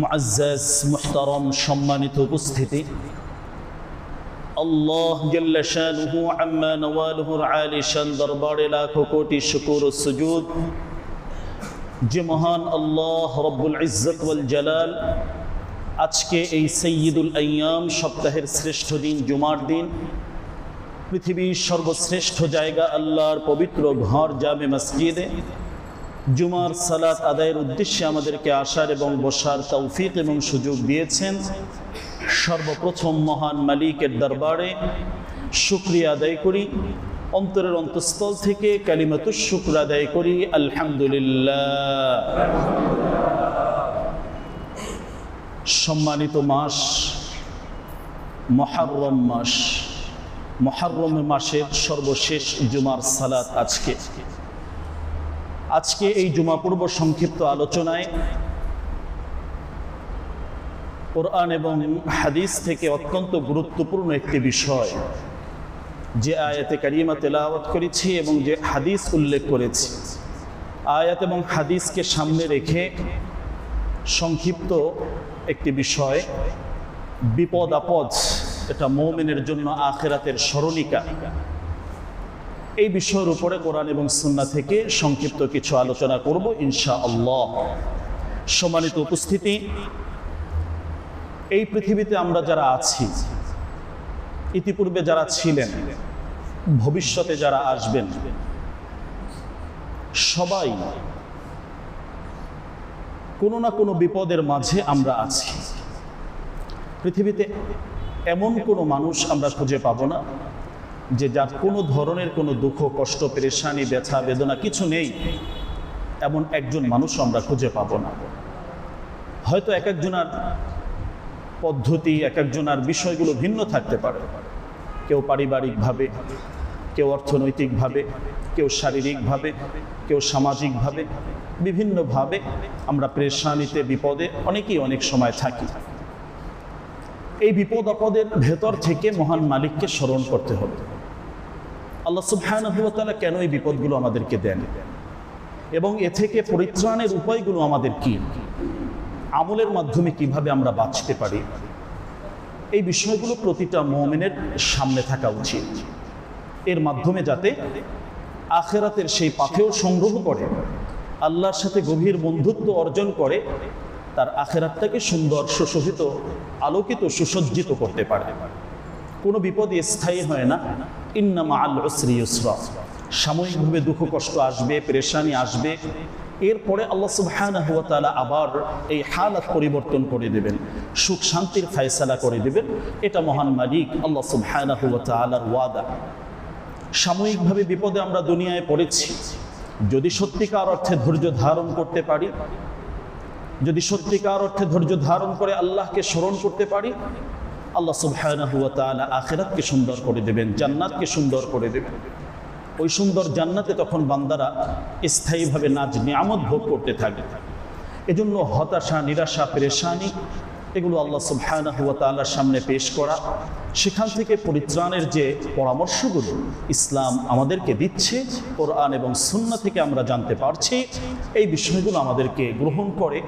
মুআজ্জাজ মুহতারাম সম্মানিত উপস্থিতি, আল্লাহ জাল্লা শানুহু আম্মা নওয়ালুহুর আলী শান দরবারে লাখো কোটি শুকর ও সুজুদ যে মহান আল্লাহ রব্বুল ইজ্জত ওয়াল জালাল আজকে এই সৈয়দুল আইয়াম সপ্তাহের শ্রেষ্ঠ দিন জুমার দিন পৃথিবীর সর্বশ্রেষ্ঠ জায়গা আল্লাহর পবিত্র ঘর জামে মসজিদে জুমার সালাত আদায়ের উদ্দেশ্যে আমাদেরকে আসার এবং বসার তৌফিক এবং সুযোগ দিয়েছেন। সর্বপ্রথম মহান মালিকের দরবারে শুকরিয়া আদায় করি, অন্তরের অন্তঃস্থল থেকে কালিমাতুশ শুকর আদায় করি, আলহামদুলিল্লাহ। সম্মানিত মাস মুহররম মাস, মুহররম মাসের সর্বশেষ জুমার সালাত আজকে এই জুমা পূর্ব সংক্ষিপ্ত আলোচনায় কোরআন এবং হাদিস থেকে অত্যন্ত গুরুত্বপূর্ণ একটি বিষয় যে আয়াতে কারিমা তেলাওয়াত করেছি এবং যে হাদিস উল্লেখ করেছি, আয়াত এবং হাদিসকে সামনে রেখে সংক্ষিপ্ত একটি বিষয়, বিপদ আপদ এটা মুমিনের জন্য আখিরাতের স্মরণিকা। এই বিষয়ের উপরে কোরআন এবং সুন্নাহ থেকে সংক্ষিপ্ত কিছু আলোচনা করব ইনশাআল্লাহ। সম্মানিত উপস্থিতি, এই পৃথিবীতে আমরা যারা আছি, ইতিপূর্বে যারা ছিলেন, ভবিষ্যতে যারা আসবেন, সবাই কোনো না কোনো বিপদের মাঝে আমরা আছি। পৃথিবীতে এমন কোনো মানুষ আমরা খুঁজে পাবো না যে যার কোনো ধরনের কোনো দুঃখ কষ্ট পেরেশানি ব্যথা বেদনা কিছু নেই, এমন একজন মানুষ আমরা খুঁজে পাবো না। হয়তো এক একজনের পদ্ধতি, এক একজনের বিষয়গুলো ভিন্ন থাকতে পারে, কেউ পারিবারিকভাবে, কেউ অর্থনৈতিকভাবে, কেউ শারীরিকভাবে, কেউ সামাজিকভাবে, বিভিন্নভাবে আমরা পেরেশানিতে বিপদে অনেকেই অনেক সময় থাকি। এই বিপদ আপদের ভেতর থেকে মহান মালিককে স্মরণ করতে হবে। আল্লাহ সুবহানাহু ওয়া তাআলা কেন এই বিপদগুলো আমাদেরকে দেন এবং এ থেকে পরিত্রাণের উপায়গুলো আমাদের কি, আমলের মাধ্যমে কিভাবে আমরা বাঁচতে পারি, এই বিষয়গুলো প্রতিটা মুমিনের সামনে থাকা উচিত। এর মাধ্যমে যাতে আখিরাতের সেই পাথেয় সংগ্রহ করে, আল্লাহর সাথে গভীর বন্ধুত্ব অর্জন করে, তার আখিরাতটাকে সুন্দর সুশোভিত আলোকিত সুসজ্জিত করতে পারে। কোনো বিপদই স্থায়ী হয় না, ইন্না মাআল উসরি ইউসরা। সাময়িকভাবে দুঃখ কষ্ট আসবে, পেরেশানি আসবে, এরপরে আল্লাহ সুবহানাহু ওয়া তাআলা আবার এই হালাত পরিবর্তন করে দেবেন, সুখ শান্তির ফায়সালা করে দেবেন। এটা মহান মালিক আল্লাহ সুবহানাহু ওয়া তাআলার ওয়াদা। সাময়িকভাবে বিপদে আমরা দুনিয়ায় পড়েছি, যদি সত্যিকার অর্থে ধৈর্য ধারণ করতে পারি, যদি সত্যিকার অর্থে ধৈর্য ধারণ করে আল্লাহকে স্মরণ করতে পারি, আল্লাহ সুবহানাহু ওয়া তাআলা আখিরাতকে সুন্দর করে দেবেন, জান্নাতকে সুন্দর করে দেবেন। ওই সুন্দর জান্নাতে তখন বান্দারা স্থায়ীভাবে নাজ নিয়ামত ভোগ করতে থাকবে। এজন্য হতাশা, নিরাশা, পেরেশানি এগুলো আল্লাহ সুবহানাহু ওয়া তাআলার সামনে পেশ করা, সেখান থেকে পরিত্রাণের যে পরামর্শগুলো ইসলাম আমাদেরকে দিচ্ছে, কোরআন এবং সুন্নাহ থেকে আমরা জানতে পারছি, এই বিষয়গুলো আমাদেরকে গ্রহণ করে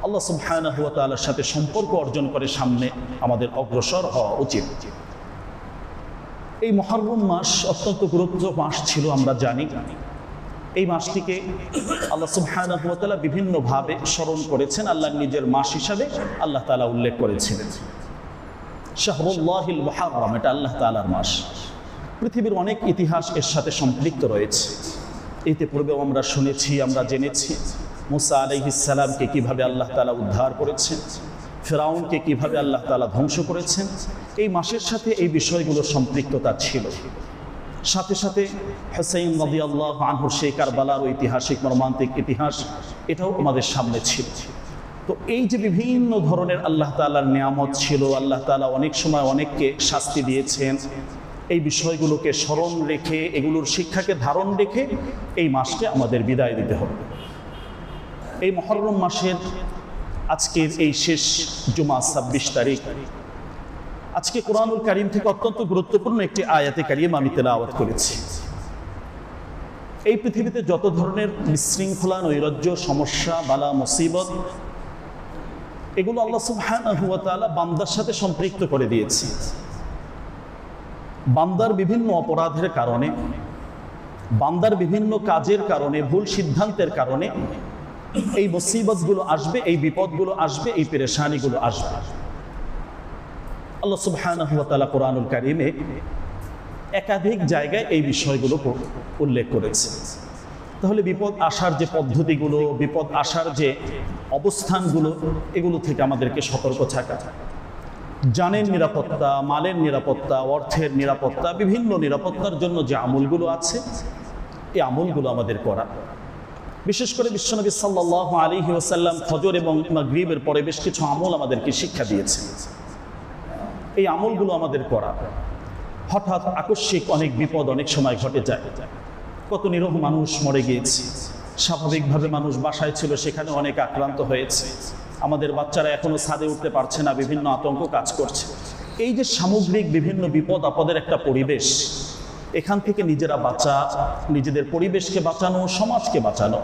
আল্লাহ সুবহানাহু ওয়া তাআলার সাথে সম্পর্ক অর্জন করে সামনে আমাদের অগ্রসর হওয়া উচিত। এই মুহররম মাস অত্যন্ত গুরুত্বপূর্ণ মাস ছিল, আমরা জানি। এই মাসটিকে আল্লাহ সুবহানাহু ওয়া তাআলা বিভিন্নভাবে স্মরণ করেছেন, আল্লাহ নিজের মাস হিসাবে আল্লাহ তাআলা উল্লেখ করেছেন। শাহরুল্লাহিল মুহররম, এটা আল্লাহ তাআলার মাস। পৃথিবীর অনেক ইতিহাস এর সাথে সম্পৃক্ত রয়েছে। এতে পূর্বেও আমরা শুনেছি, আমরা জেনেছি মুসা আলাইহিস সালামকে কিভাবে আল্লাহ তাআলা উদ্ধার করেছেন, ফেরাউনকে কিভাবে আল্লাহ তাআলা ধ্বংস করেছেন। এই মাসের সাথে এই বিষয়গুলোর সম্পৃক্ততা ছিল। সাথে সাথে হুসাইন রাদিয়াল্লাহু আনহুর সেই কারবালার ঐতিহাসিক মর্মান্তিক ইতিহাস, এটাও আমাদের সামনে ছিল। তো এই যে বিভিন্ন ধরনের আল্লাহ তাআলার নিয়ামত ছিল, আল্লাহ তাআলা অনেক সময় অনেককে শাস্তি দিয়েছেন, এই বিষয়গুলোকে স্মরণ রেখে, এগুলোর শিক্ষাকে ধারণ রেখে এই মাসকে আমাদের বিদায় দিতে হবে। এই মুহররম মাসের আজকের এই শেষ জুমা 26 তারিখ, আজকে কোরআনুল কারীম থেকে অত্যন্ত গুরুত্বপূর্ণ একটি আয়াতে কারিমা আমি তেলাওয়াত করেছি। এই পৃথিবীতে যত ধরনের বিশৃঙ্খলা, নৈরাজ্য, সমস্যা, বালা, মুসিবত এগুলো আল্লাহ সুবহানাহু ওয়া তাআলা বান্দার সাথে সম্পৃক্ত করে দিয়েছে। বান্দার বিভিন্ন অপরাধের কারণে, বান্দার বিভিন্ন কাজের কারণে, ভুল সিদ্ধান্তের কারণে এই মুসিবতগুলো আসবে, এই বিপদগুলো আসবে, এই পেরেশানিগুলো আসবে। আল্লাহ সুবহানাহু ওয়া তাআলা কোরআনুল কারীমে একাধিক জায়গায় এই বিষয়গুলো উল্লেখ করেছে। তাহলে বিপদ আসার যে পদ্ধতিগুলো, বিপদ আসার যে অবস্থানগুলো, এগুলো থেকে আমাদেরকে সতর্ক থাকা, জানের নিরাপত্তা, মালের নিরাপত্তা, অর্থের নিরাপত্তা, বিভিন্ন নিরাপত্তার জন্য যে আমলগুলো আছে, এই আমলগুলো আমাদের করা। বিশেষ করে বিশ্বনবী সাল্লাল্লাহু আলাইহি ওয়াসাল্লাম ফজর এবং মাগরিবের পরে বেশ কিছু আমল আমাদেরকে শিক্ষা দিয়েছেন। এই আমলগুলো আমাদের করা। হঠাৎ আকস্মিক অনেক বিপদ অনেক সময় ঘটে যায়। কত নিরহ মানুষ মরে গিয়েছে, স্বাভাবিকভাবে মানুষ বাসায় ছিল, সেখানে অনেক আক্রান্ত হয়েছে। আমাদের বাচ্চারা এখনো ছাদে উঠতে পারছে না, বিভিন্ন আতঙ্ক কাজ করছে। এই যে সামগ্রিক বিভিন্ন বিপদ আপদের একটা পরিবেশ, এখান থেকে নিজেরা বাঁচা, নিজেদের পরিবেশকে বাঁচানো, সমাজকে বাঁচানো,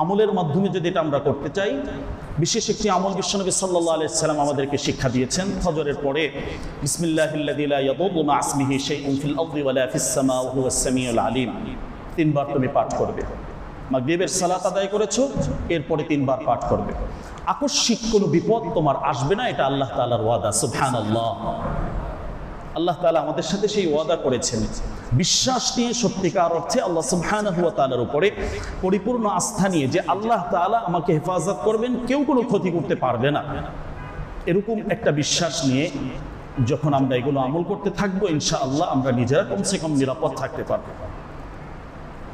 আমলের মাধ্যমে যদি এটা আমরা করতে চাই, বিশেষ একটি আমল বিশ্বনবী সাল্লাল্লাহু আলাইহি ওয়াসাল্লাম আমাদেরকে শিক্ষা দিয়েছেন। ফজরের পরে বিসমিল্লাহিল্লাযী লা ইয়াদুররু মা ইসমিহি শাইউন ফিল আরদি ওয়া লা ফিস সামা ওয়া হুয়াস সামিউল আলিম, 3 বার তুমি পাঠ করবে। মাগরিবের সালাত আদায় করেছো, এরপরে 3 বার পাঠ করবে। আকস্মিক কোনো বিপদ তোমার আসবে না, এটা আল্লাহ তাআলার ওয়াদা। সুবহানাল্লাহ, আল্লাহ তাআলা আমাদের সাথে সেই ওয়াদা করেছেন। বিশ্বাস নিয়ে সত্যিকার অর্থে আল্লাহ সুবহানাহু ওয়া তাআলার উপরে পরিপূর্ণ আস্থা নিয়ে যে আল্লাহ তাআলা আমাকে হেফাজত করবেন, কেউ কোনো ক্ষতি করতে পারবে না, এরকম একটা বিশ্বাস নিয়ে যখন আমরা এগুলো আমল করতে থাকবো, ইনশাআল্লাহ আমরা নিজেরা কমসে কম নিরাপদ থাকতে পারবো।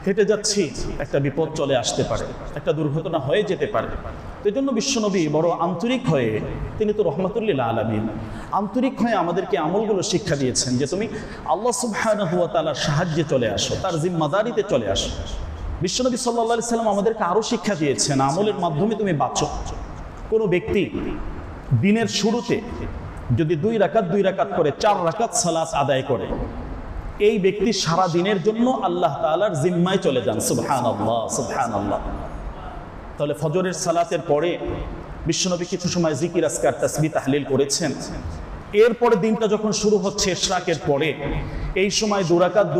হেঁটে যাচ্ছি, একটা বিপদ চলে আসতে পারে, একটা দুর্ঘটনা হয়ে যেতে পারে। এই জন্য বিশ্বনবী বড় আন্তরিক হয়ে, তিনি তো রহমাতুল লিল আলামিন, আন্তরিক হয়ে আমাদেরকে আমলগুলো শিক্ষা দিয়েছেন যে তুমি আল্লাহ সুবহানাহু ওয়া তাআলার সাহায্যে চলে আসো, তার জিম্মাদারিতে চলে আসো। বিশ্বনবী সাল্লাল্লাহু আলাইহি সাল্লাম আমাদেরকে আরও শিক্ষা দিয়েছেন আমলের মাধ্যমে তুমি বাঁচো। কোনো ব্যক্তি দিনের শুরুতে যদি 2 রাকাত করে 4 রাকাত সালাত আদায় করে, এই ব্যক্তি সারা দিনের জন্য আল্লাহ তাআলার জিম্মায় চলে যান। সুবহানাল্লাহ, সুবহানাল্লাহ। তাহলে ফজরের সালাতের পরে বিশ্বনবী কিছু সময় জিকির, আজকার, তাসবিহ, তাহলিল করেছেন। এরপরে দিনটা যখন শুরু হচ্ছে ইশরাকের পরে, এই সময় 2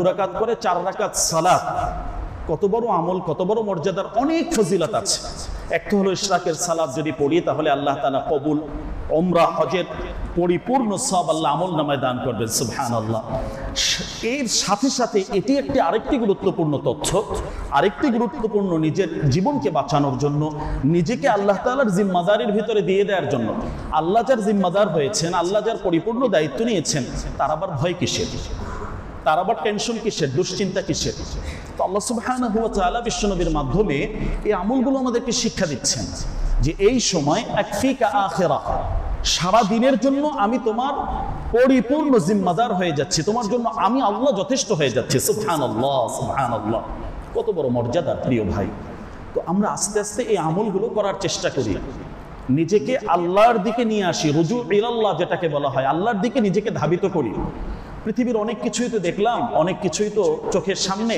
রাকাত করে 4 রাকাত সালাত, কত বড় আমল, কত বড় মর্যাদার, অনেক ফজিলত আছে। একটা হলো ইশরাকের সালাত যদি পড়ি, তাহলে আল্লাহ তাআলা কবুল, উমরা, হজের পরিপূর্ণ সব আল্লাহ আমল নামায় দান করবেন। সুবহানাল্লাহ। এর সাথে সাথে এটি আরেকটি গুরুত্বপূর্ণ তথ্য, আরেকটি গুরুত্বপূর্ণ, নিজের জীবনকে বাঁচানোর জন্য, নিজেকে আল্লাহ তাআলার জিম্মাদারির ভিতরে দিয়ে দেওয়ার জন্য। আল্লাহ যার জিম্মাদার হয়েছেন, আল্লাহ যার পরিপূর্ণ দায়িত্ব নিয়েছেন, তার আবার ভয় কিসের, তার আবার টেনশন কিসের, দুশ্চিন্তা কিসের? তো আল্লাহ সুবহানাহু ওয়া তাআলা বিশ্বনবীর মাধ্যমে এই আমলগুলো আমাদেরকে শিক্ষা দিচ্ছেন যে এই সময় আকফিকা আখিরা, সারা দিনের জন্য আমি তোমার পরিপূর্ণ জিম্মাদার হয়ে যাচ্ছি, তোমার জন্য আমি আল্লাহ যথেষ্ট হয়ে যাচ্ছি। সুবহানাল্লাহ, সুবহানাল্লাহ। কত বড় মর্যাদা প্রিয় ভাই। তো আমরা আস্তে আস্তে এই আমলগুলো করার চেষ্টা করি, নিজেকে আল্লাহর দিকে নিয়ে আসি, রুজু ইলাল্লাহ যেটাকে বলা হয়, আল্লাহর দিকে নিজেকে ধাবিত করি। পৃথিবীর অনেক কিছুই তো দেখলাম, অনেক কিছুই তো চোখের সামনে,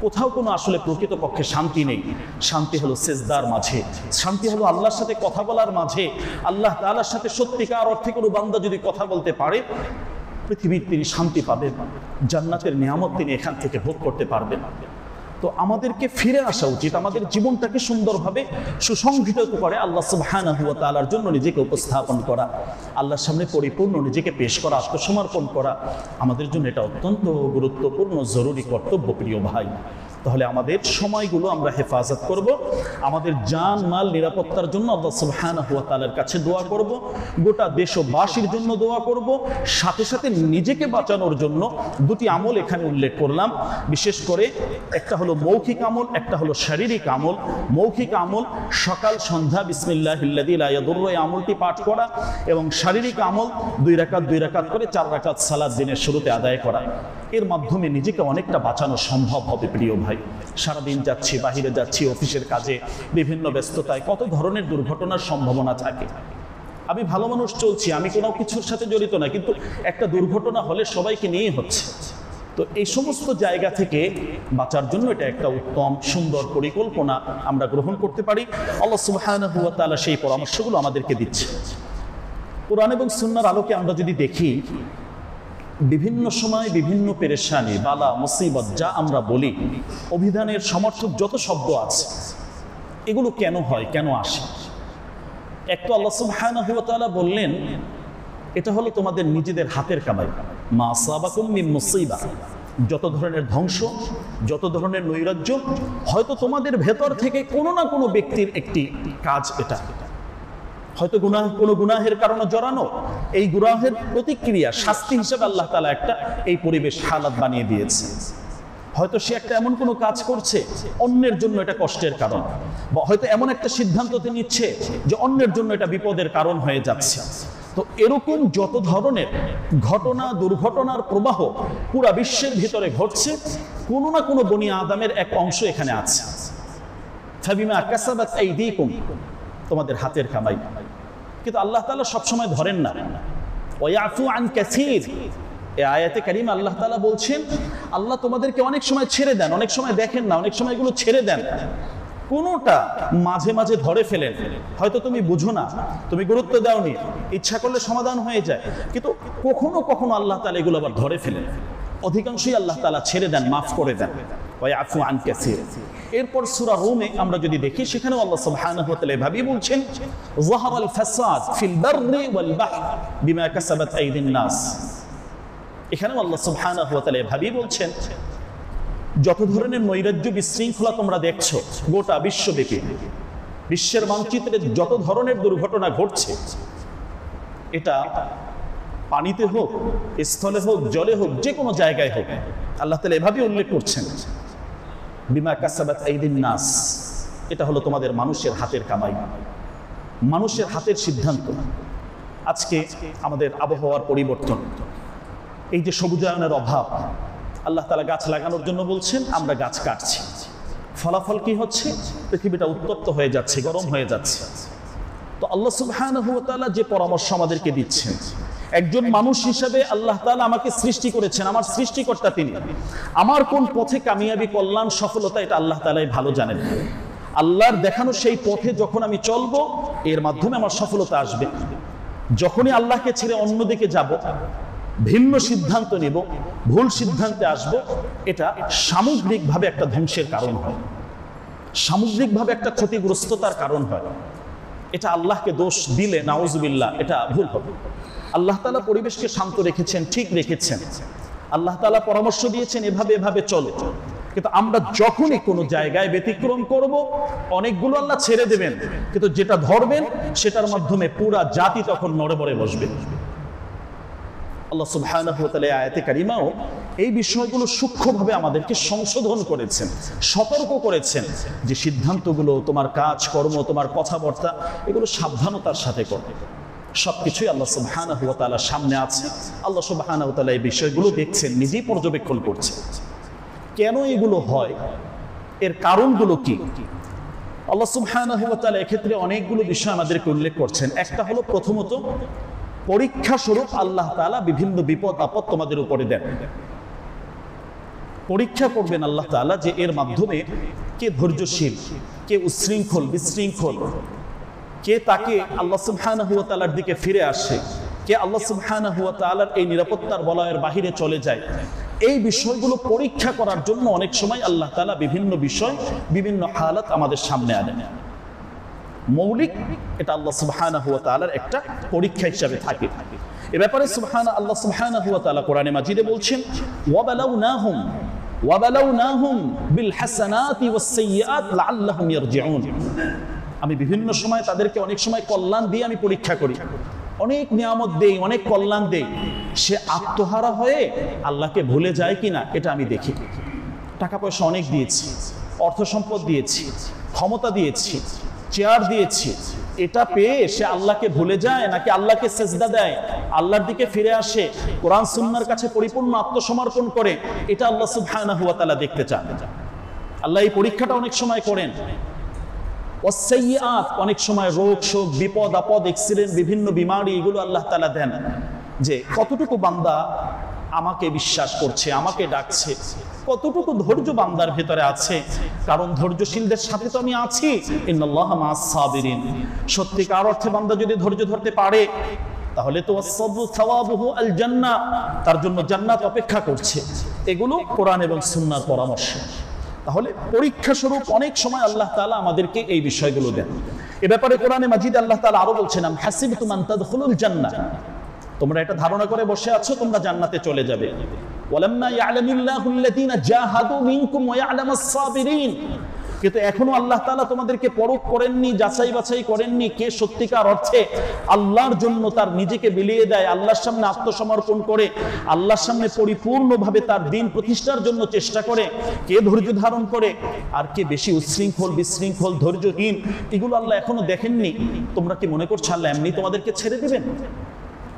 কোথাও কোনো আসলে প্রকৃতপক্ষে শান্তি নেই। শান্তি হলো সিজদার মাঝে, শান্তি হলো আল্লাহর সাথে কথা বলার মাঝে। আল্লাহ তাআলার সাথে সত্যিকার অর্থে কোনো বান্দা যদি কথা বলতে পারে, পৃথিবীর তিনি শান্তি পাবেন, জান্নাতের নিয়ামত তিনি এখান থেকে ভোগ করতে পারবেন। তো আমাদেরকে ফিরে আসা উচিত, আমাদের জীবনটাকে সুন্দরভাবে সুসংগঠিত করে আল্লাহ সুবহানাহু ওয়া তাআলার জন্য নিজেকে উপস্থাপন করা, আল্লাহর সামনে পরিপূর্ণ নিজেকে পেশ করা, আত্মসমর্পণ করা আমাদের জন্য এটা অত্যন্ত গুরুত্বপূর্ণ, জরুরি কর্তব্য প্রিয় ভাই। তাহলে আমাদের সময়গুলো আমরা হেফাজত করব, আমাদের জান মাল নিরাপত্তার জন্য আল্লাহ সুবহানাহু ওয়া তাআলার কাছে দোয়া করব, গোটা দেশবাসীর জন্য দোয়া করব, সাথে সাথে নিজেকে বাঁচানোর জন্য 2টি আমল এখানে উল্লেখ করলাম। বিশেষ করে একটা হলো মৌখিক আমল, একটা হলো শারীরিক আমল। মৌখিক আমল সকাল সন্ধ্যা বিসমিল্লাহিল্লাযী লা ইয়াদুররু, এই আমলটি পাঠ করা, এবং শারীরিক আমল 2 রাকাত করে 4 রাকাত সালাত দিনের শুরুতে আদায় করা। এর মাধ্যমে নিজেকে অনেকটা বাঁচানো সম্ভব হবে প্রিয় ভাই। সারাদিন যাচ্ছি, বাহিরে যাচ্ছি, অফিসের কাজে, বিভিন্ন ব্যস্ততায় কত ধরনের দুর্ঘটনার সম্ভাবনা থাকে। আমি ভালো মানুষ, চলছি, আমি কোনো কিছুর সাথে জড়িত না, কিন্তু একটা দুর্ঘটনা হলে সবাইকে নিয়েই হচ্ছে। তো এই সমস্ত জায়গা থেকে বাঁচার জন্য এটা একটা উত্তম সুন্দর পরিকল্পনা আমরা গ্রহণ করতে পারি। আল্লাহ সুবহানাহু ওয়া তাআলা সেই পরামর্শগুলো আমাদেরকে দিচ্ছে। কোরআন এবং সুন্নাহর আলোকে আমরা যদি দেখি, বিভিন্ন সময় বিভিন্ন পেরেশানি, বালা, মুসিবত যা আমরা বলি, অভিধানের সমর্থক যত শব্দ আছে, এগুলো কেন হয়, কেন আসে? এক তো আল্লাহ সুবহানাহু ওয়া তাআলা বললেন এটা হলো তোমাদের নিজেদের হাতের কামাই। মা আসাবাকুম মিন মুসিবা, যত ধরনের ধ্বংস, যত ধরনের নৈরাজ্য, হয়তো তোমাদের ভেতর থেকে কোনো না কোনো ব্যক্তির একটি কাজ, এটা হয়তো কোনো গুনাহের কারণে জড়ানো, এই গুনাহের প্রতিক্রিয়া শাস্তি হিসেবে আল্লাহ তাআলা একটা এই পরিবেশ হালাত বানিয়ে দিয়েছে। হয়তো সে একটা এমন কোনো কাজ করছে অন্যের জন্য এটা কষ্টের কারণ, বা হয়তো এমন একটা সিদ্ধান্ত নিচ্ছে যে অন্যের জন্য এটা বিপদের কারণ হয়ে যাচ্ছে। তো এরকম যত ধরনের ঘটনা, দুর্ঘটনার প্রবাহ পুরা বিশ্বের ভিতরে ঘটছে, কোনো না কোনো বনি আদমের এক অংশ এখানে আছে। ফাবিমা কাসাবাত আইদিকুম, তোমাদের হাতের কামাই। কিন্তু আল্লাহ তাআলা সবসময় ধরেন না। ওয়ায়াফু আন কাসীর, এই আয়াতে কারিমা আল্লাহ তাআলা বলছেন আল্লাহ তোমাদেরকে অনেক সময় ছেড়ে দেন, অনেক সময় দেখেন না, অনেক সময় এগুলো ছেড়ে দেন, কোনোটা মাঝে মাঝে ধরে ফেলেন। হয়তো তুমি বুঝো না, তুমি গুরুত্ব দাওনি, ইচ্ছা করলে সমাধান হয়ে যায়, কিন্তু কখনো কখনো আল্লাহ তাআলা এগুলো আবার ধরে ফেলেন। অধিকাংশই আল্লাহ তাআলা ছেড়ে দেন, মাফ করে দেন। ওয়ায়াফু আন কাসীর। এরপর সূরা রুমে আমরা যদি দেখি, সেখানেও আল্লাহ সুবহানাহু ওয়া তাআলা এভাবেই বলছেন, যাহারাল ফাসাদ ফিল বাররি ওয়াল বাহর বিমা কাসাবাত আইদিন নাস। এখানেও আল্লাহ সুবহানাহু ওয়া তাআলা এভাবেই বলছেন যত ধরনের নৈরাজ্য, বিশৃঙ্খলা তোমরা দেখছো গোটা বিশ্বব্যাপী, বিশ্বের মানচিত্রে যত ধরনের দুর্ঘটনা ঘটছে, এটা পানিতে হোক, স্থলে হোক, জলে হোক, যে কোনো জায়গায় হোক, আল্লাহ তাআলা এভাবেই উল্লেখ করছেন বিমা কাসাবাত আইদিন নাস, এটা হলো তোমাদের মানুষের হাতের কামাই, মানুষের হাতের সিদ্ধান্ত। আজকে আমাদের আবহাওয়ার পরিবর্তন, এই যে সবুজায়নের অভাব, আল্লাহ তাআলা গাছ লাগানোর জন্য বলছেন, আমরা গাছ কাটছি, ফলাফল কি হচ্ছে? পৃথিবীটা উত্তপ্ত হয়ে যাচ্ছে, গরম হয়ে যাচ্ছে। তো আল্লাহ সুবহানাহু ওয়া তাআলা যে পরামর্শ আমাদেরকে দিচ্ছেন, একজন মানুষ হিসেবে আল্লাহ তাআলা আমাকে সৃষ্টি করেছেন, আমার সৃষ্টিকর্তা তিনি। আমার কোন পথে কামিয়াবি, কল্যাণ, সফলতা, এটা আল্লাহ তাআলাই ভালো জানেন। আল্লাহর দেখানো সেই পথে যখন আমি চলবো, এর মাধ্যমে আমার সফলতা আসবে। যখনই আল্লাহকে ছেড়ে অন্যদিকে যাব, ভিন্ন সিদ্ধান্ত নেব, ভুল সিদ্ধান্তে আসব, এটা সামগ্রিকভাবে একটা ধ্বংসের কারণ হয়, সামগ্রিকভাবে একটা ক্ষতিগ্রস্ততার কারণ হয়। এটা আল্লাহকে দোষ দিলে নাউজুবিল্লাহ, এটা ভুল হবে। আল্লাহ তাআলা পরিবেশকে শান্ত রেখেছেন, ঠিক রেখেছেন, আল্লাহ তাআলা পরামর্শ দিয়েছেন এভাবে এভাবে চলে। কিন্তু আমরা যখনই কোনো জায়গায় ব্যতিক্রম করব, অনেকগুলো আল্লাহ ছেড়ে দেবেন, কিন্তু যেটা ধরবেন সেটার মাধ্যমে পুরা জাতি তখন নড়বড়ে বসবে। আল্লাহ সুবহানাহু ওয়া তাআলা আয়াতে কারিমাও এই বিষয়গুলো সূক্ষ্মভাবে আমাদেরকে সংশোধন করেছেন, সতর্ক করেছেন যে সিদ্ধান্তগুলো, তোমার কাজ কর্ম, তোমার কথাবার্তা, এগুলো সাবধানতার সাথে করবে। সবকিছুই আল্লাহ সুবহানাহু ওয়া তাআলার সামনে আছে। আল্লাহ সুবহানাহু ওয়া তাআলা এই বিষয়গুলো দেখছেন, নিজেই পর্যবেক্ষণ করছেন। কেন এগুলো হয়, এর কারণগুলো কি? আল্লাহ সুবহানাহু ওয়া তাআলা এক্ষেত্রে অনেকগুলো বিষয় আমাদেরকে উল্লেখ করছেন। একটা হলো, প্রথমত পরীক্ষা স্বরূপ আল্লাহ তাআলা বিভিন্ন বিপদ আপদ তোমাদের উপরে দেন, পরীক্ষা করবেন আল্লাহ তাআলা যে এর মাধ্যমে কে ধৈর্যশীল, কে উচ্ছৃঙ্খল বিশৃঙ্খল, কে তাকে আল্লাহ সুবহানাহু ওয়া তাআলার দিকে ফিরে আসে, কে আল্লাহ সুবহানাহু ওয়া তাআলার এই নিরাপত্তার বলয়ের বাহিরে চলে যায়। এই বিষয়গুলো পরীক্ষা করার জন্য অনেক সময় আল্লাহ তাআলা বিভিন্ন বিষয়, বিভিন্ন হালাত আমাদের সামনে আনেন। মৌলিক এটা আল্লাহ সুবহানাহু ওয়া তাআলার একটা পরীক্ষা হিসেবে থাকে। এ ব্যাপারে আল্লাহ সুবহানাহু ওয়া তাআলা কোরআনে মাজিদে বলছেন, ওয়াবালাউনাহুম বিল হাসানাতি ওয়াস সাইয়্যাত লাআল্লাহুম ইয়ারজিউন। আমি বিভিন্ন সময় তাদেরকে অনেক সময় কল্যাণ দিয়ে আমি পরীক্ষা করি, অনেক নিয়ামত দেই, অনেক কল্যাণ দেই, সে আত্মহারা হয়ে আল্লাহকে ভুলে যায় কিনা এটা আমি দেখি। টাকা পয়সা অনেক দিয়েছি, অর্থ সম্পদ দিয়েছি, ক্ষমতা দিয়েছি, চেয়ার দিয়েছি, এটা পেয়ে সে আল্লাহকে ভুলে যায় নাকি আল্লাহকে সেজদা দেয়, আল্লাহর দিকে ফিরে আসে, কোরআন সুন্নাহর কাছে পরিপূর্ণ আত্মসমর্পণ করে, এটা আল্লাহ সুবহানাহু ওয়া তাআলা দেখতে চান। আল্লাহ এই পরীক্ষাটা অনেক সময় করেন। ওয়াসসাইয়্যাত, অনেক সময় রোগ শোক, বিপদ আপদ, অ্যাক্সিডেন্ট, বিভিন্ন বিমারি, এগুলো আল্লাহ তাআলা দেন যে কতটুকু বান্দা আমাকে বিশ্বাস করছে, আমাকে ডাকছে। কতটুকু ধৈর্য বান্দার ভেতরে আছে? কারণ ধৈর্যশীলদের সাথে তো আমি আছি। ইন্নাল্লাহা মাআস সাবিরিন। সত্যিকার অর্থে বান্দা যদি ধৈর্য ধরতে পারে, তাহলে তো আস-সাবরু সাওয়াবুহু আল জান্নাহ, তার জন্য জান্নাত অপেক্ষা করছে। এগুলো কোরআন এবং সুন্নাহর পরামর্শ। তাহলে পরীক্ষা স্বরূপ অনেক সময় আল্লাহ তাআলা আমাদেরকে এই বিষয়গুলো দেন। এ ব্যাপারে কোরআনে মাজিদে আল্লাহ তাআলা আরো বলছেন, আম হাসিবতুম আন তাদখুলুল জান্নাহ, তোমরা এটা ধারণা করে বসে আছো তোমরা জান্নাতে চলে যাবে। ওয়ালাম্মা ইয়ালামিল্লাহুল্লাযীনা জাহাদু মিনকুম ওয়া ইয়ালামাস সাবিরিন, কিন্তু এখনো আল্লাহ তাআলা তোমাদেরকে পরখ করেননি, যাচাই বাছাই করেননি কে সত্যিকার অর্থে আল্লাহর জন্য তার নিজেকে বিলিয়ে দেয়, আল্লাহর সামনে আত্মসমর্পণ করে, আল্লাহর সামনে পরিপূর্ণভাবে তার দ্বীন প্রতিষ্ঠার জন্য চেষ্টা করে, কে ধৈর্য ধারণ করে, আর কে বেশি উচ্ছৃঙ্খল বিশৃঙ্খল ধৈর্যহীন, এগুলো আল্লাহ এখনো দেখেননি। তোমরা কি মনে করছো আল্লাহ এমনি তোমাদেরকে ছেড়ে দিবেন?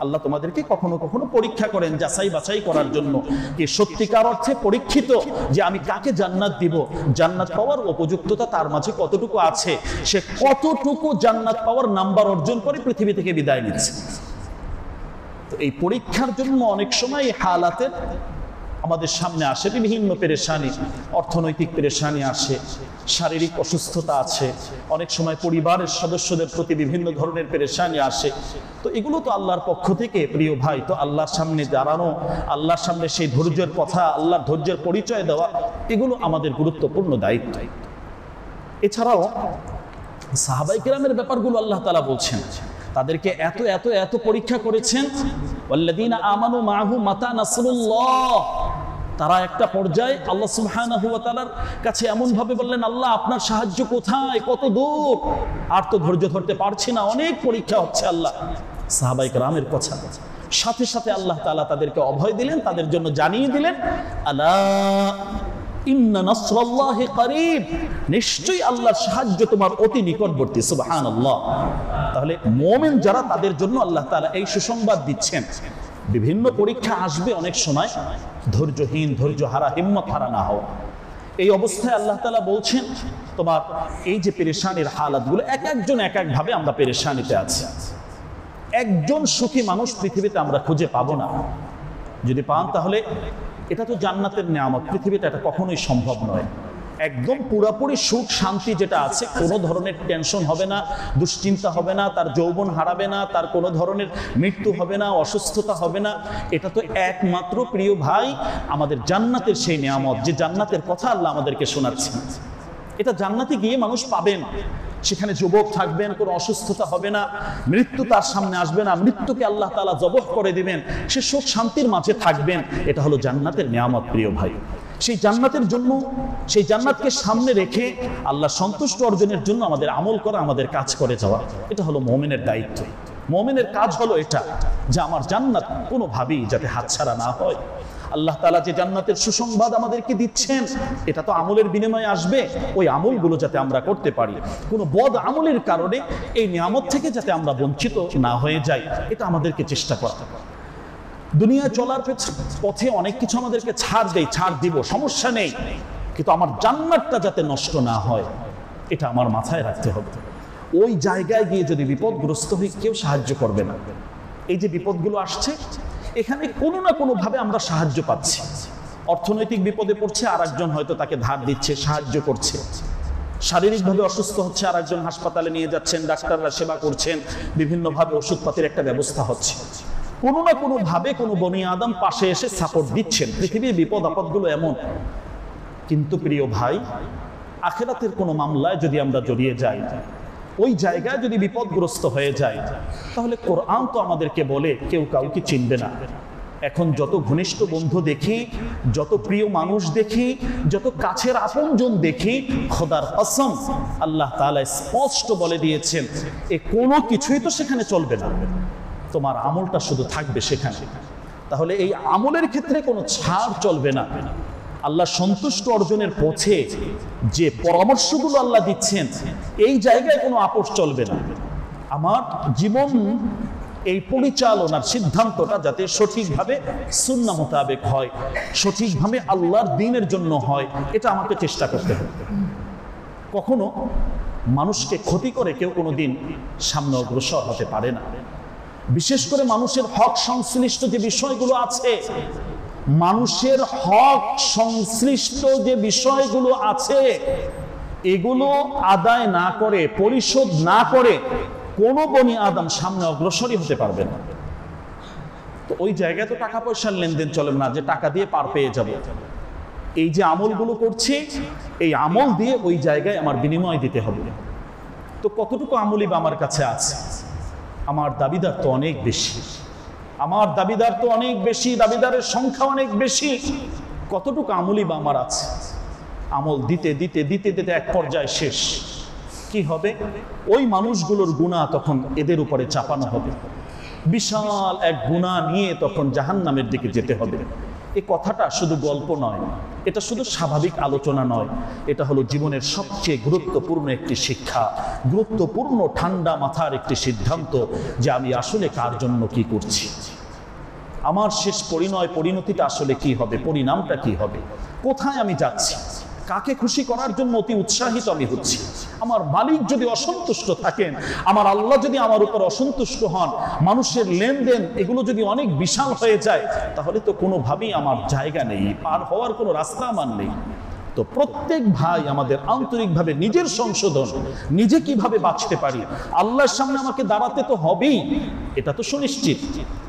আল্লাহ তোমাদেরকে কখনো কখনো পরীক্ষা করেন যাচাই বাছাই করার জন্য, কি সত্যিকার অর্থে পরীক্ষিত যে আমি কাকে জান্নাত দিব, জান্নাত পাওয়ার উপযুক্ততা তার মাঝে কতটুকু আছে, সে কতটুকু জান্নাত পাওয়ার নাম্বার অর্জন করে পৃথিবী থেকে বিদায় নিচ্ছে। তো এই পরীক্ষার জন্য অনেক সময় হালাতের আমাদের সামনে আসে বিভিন্ন পেরেশানি, অর্থনৈতিক পেরেশানি আসে, শারীরিক অসুস্থতা আছে, অনেক সময় পরিবারের সদস্যদের প্রতি বিভিন্ন ধরনের পেরেশানি আসে। তো এগুলো তো আল্লাহর পক্ষ থেকে প্রিয় ভাই, তো আল্লাহর সামনে দাঁড়ানো, আল্লাহর সামনে সেই ধৈর্যের কথা, আল্লাহর ধৈর্যের পরিচয় দেওয়া, এগুলো আমাদের গুরুত্বপূর্ণ দায়িত্ব। এছাড়াও সাহাবায়ে কেরামের ব্যাপারগুলো আল্লাহ তাআলা বলছেন, তাদেরকে এত এত এত পরীক্ষা করেছেন। ওয়াল্লাযীনা আমানু মাআহু মাতা নাসরুল্লাহ, তারা একটা পর্যায়ে আল্লাহ সুবহানাহু ওয়া তাআলার কাছে এমন ভাবে বললেন, আল্লাহ আপনার সাহায্য কোথায়, কত দূর, আর তো ধৈর্য ধরতে পারছি না, অনেক পরীক্ষা হচ্ছে। আল্লাহ সাহাবায়ে কেরামের কথা সাথে সাথে আল্লাহ তাআলা তাদেরকে অভয় দিলেন, তাদের জন্য জানিয়ে দিলেন, আলা ইন্না নাসরাল্লাহি করিব, নিশ্চয়ই আল্লাহর সাহায্য তোমার অতি নিকটবর্তী। সুবহানাল্লাহ। তাহলে মুমিন যারা, তাদের জন্য আল্লাহ তাআলা এই সুসংবাদ দিচ্ছেন, বিভিন্ন পরীক্ষা আসবে অনেক সময়, ধৈর্যহীন, ধৈর্য হারা, হিম্মত হারা না হও। এই অবস্থায় আল্লাহ তাআলা বলছেন, তোমার এই যে পেরেশানির হালাতগুলো, এক একজন এক এক ভাবে আমরা পেরেশানিতে আছি। একজন সুখী মানুষ পৃথিবীতে আমরা খুঁজে পাবো না। যদি পান তাহলে এটা তো জান্নাতের নিয়ামত, পৃথিবীতে এটা কখনোই সম্ভব নয়। একদম পুরোপুরি সুখ শান্তি যেটা আছে, কোনো ধরনের টেনশন হবে না, দুশ্চিন্তা হবে না, তার যৌবন হারাবে না, তার কোনো ধরনের মৃত্যু হবে না, অসুস্থতা হবে না, এটা তো একমাত্র প্রিয় ভাই আমাদের জান্নাতের সেই নিয়ামত, যে জান্নাতের কথা আল্লাহ আমাদেরকে শোনাচ্ছেন। এটা জান্নাতে গিয়ে মানুষ পাবেন, সেখানে যুবক থাকবেন, কোনো অসুস্থতা হবে না, মৃত্যু তার সামনে আসবে না, মৃত্যুকে আল্লাহ তাআলা জবহ করে দিবেন, সে সুখ শান্তির মাঝে থাকবেন। এটা হলো জান্নাতের নিয়ামত প্রিয় ভাই। সেই জান্নাতের জন্য, সেই জান্নাতকে সামনে রেখে আল্লাহ সন্তুষ্ট অর্জনের জন্য আমাদের আমল করা, আমাদের কাজ করে যাওয়া, এটা হলো মুমিনের দায়িত্ব। মুমিনের কাজ হলো এটা, যে আমার জান্নাত কোনোভাবেই যাতে হাতছাড়া না হয়। আল্লাহ তাআলা যে জান্নাতের সুসংবাদ আমাদেরকে দিচ্ছেন, এটা তো আমলের বিনিময়ে আসবে, ওই আমলগুলো যাতে আমরা করতে পারি, কোনো বদ আমলের কারণে এই নিয়ামত থেকে যাতে আমরা বঞ্চিত না হয়ে যাই, এটা আমাদেরকে চেষ্টা করতে হবে। দুনিয়া চলার পথে অনেক কিছু আমাদেরকে ছাড় দেয়, ছাড় দিব, সমস্যা নেই, কিন্তু আমার জান্নাতটা যাতে নষ্ট না হয়, এটা আমার মাথায় রাখতে হবে। ওই জায়গায় গিয়ে যদি বিপদগ্রস্ত হই, কেউ সাহায্য করবে না। এই যে বিপদগুলো আসছে, এখানে কোনো না কোনো ভাবে আমরা সাহায্য পাচ্ছি। অর্থনৈতিক বিপদে পড়ছে, আর একজন হয়তো তাকে ধার দিচ্ছে, সাহায্য করছে। শারীরিকভাবে অসুস্থ হচ্ছে, আর একজন হাসপাতালে নিয়ে যাচ্ছেন, ডাক্তাররা সেবা করছেন, বিভিন্নভাবে ওষুধপাতির একটা ব্যবস্থা হচ্ছে। কোনো না কোনো ভাবে কোনো বনি আদম পাশে এসে সাপোর্ট দিচ্ছেন। পৃথিবীর বিপদ আপদগুলো এমন। কিন্তু প্রিয় ভাই, আখিরাতের কোনো মামলায় যদি আমরা জড়িয়ে যাই, ওই জায়গায় যদি বিপদগ্রস্ত হয়ে যায়, তাহলে কোরআন তো আমাদেরকে বলে কেউ কাউকে চিনবে না। এখন যত ঘনিষ্ঠ বন্ধু দেখি, যত প্রিয় মানুষ দেখি, যত কাছের আপনজন দেখি, খোদার কসম আল্লাহ তাআলা স্পষ্ট বলে দিয়েছেন, এ কোনো কিছুই তো সেখানে চলবে না, তোমার আমলটা শুধু থাকবে সেখানে। তাহলে এই আমলের ক্ষেত্রে কোনো ছাড় চলবে না। আল্লাহ সন্তুষ্ট অর্জনের পথে যে পরামর্শগুলো আল্লাহ দিচ্ছেন, এই জায়গায় কোনো আপোষ চলবে না। আমার জীবন এই পরিচালনার সিদ্ধান্তটা যাতে সঠিকভাবে সুন্নাহ মোতাবেক হয়, সঠিকভাবে আল্লাহর দ্বীনের জন্য হয়, এটা আমাকে চেষ্টা করতে হবে। কখনো মানুষকে ক্ষতি করে কেউ কোনোদিন সামনে অগ্রসর হতে পারে না। বিশেষ করে মানুষের হক সংশ্লিষ্ট যে বিষয়গুলো আছে, মানুষের হক সংশ্লিষ্ট যে বিষয়গুলো আছে এগুলো আদায় না করে, পরিশোধ না করে কোনো বনি আদম সামনে অগ্রসরই হতে পারবে না। তো ওই জায়গায় তো টাকা পয়সার লেনদেন চলে না যে টাকা দিয়ে পার পেয়ে যাব। এই যে আমলগুলো করছি, এই আমল দিয়ে ওই জায়গায় আমার বিনিময় দিতে হবে। তো কতটুকু আমলই বা আমার কাছে আছে? আমার দাবিদার তো অনেক বেশি, আমার দাবিদার তো অনেক বেশি, দাবিদারের সংখ্যা অনেক বেশি। কতটুকু আমলই বা আমার আছে? আমল দিতে দিতে দিতে দিতে এক পর্যায়ে শেষ। কি হবে? ওই মানুষগুলোর গুনাহ তখন এদের উপরে চাপানো হবে, বিশাল এক গুনাহ নিয়ে তখন জাহান্নামের দিকে যেতে হবে। এই কথাটা শুধু গল্প নয়, এটা শুধু স্বাভাবিক আলোচনা নয়, এটা হলো জীবনের সবচেয়ে গুরুত্বপূর্ণ একটি শিক্ষা, গুরুত্বপূর্ণ ঠান্ডা মাথার একটি সিদ্ধান্ত যে আমি আসলে কার জন্য কি করছি, আমার শেষ পরিণতিটা আসলে কি হবে, পরিণামটা কি হবে, কোথায় আমি যাচ্ছি, কাকে খুশি করার জন্য অতি উৎসাহিত আমি হচ্ছি। আমার মালিক যদি অসন্তুষ্ট থাকেন, আমার আল্লাহ যদি আমার উপর অসন্তুষ্ট হন, মানুষের লেনদেন এগুলো যদি অনেক বিশাল হয়ে যায়, তাহলে তো কোনোভাবেই আমার জায়গা নেই, পার হওয়ার কোনো রাস্তা আমার নেই। তো প্রত্যেক ভাই আমাদের আন্তরিকভাবে নিজের সংশোধন, নিজে কিভাবে বাঁচতে পারি, আল্লাহর সামনে আমাকে দাঁড়াতে তো হবেই, এটা তো সুনিশ্চিত।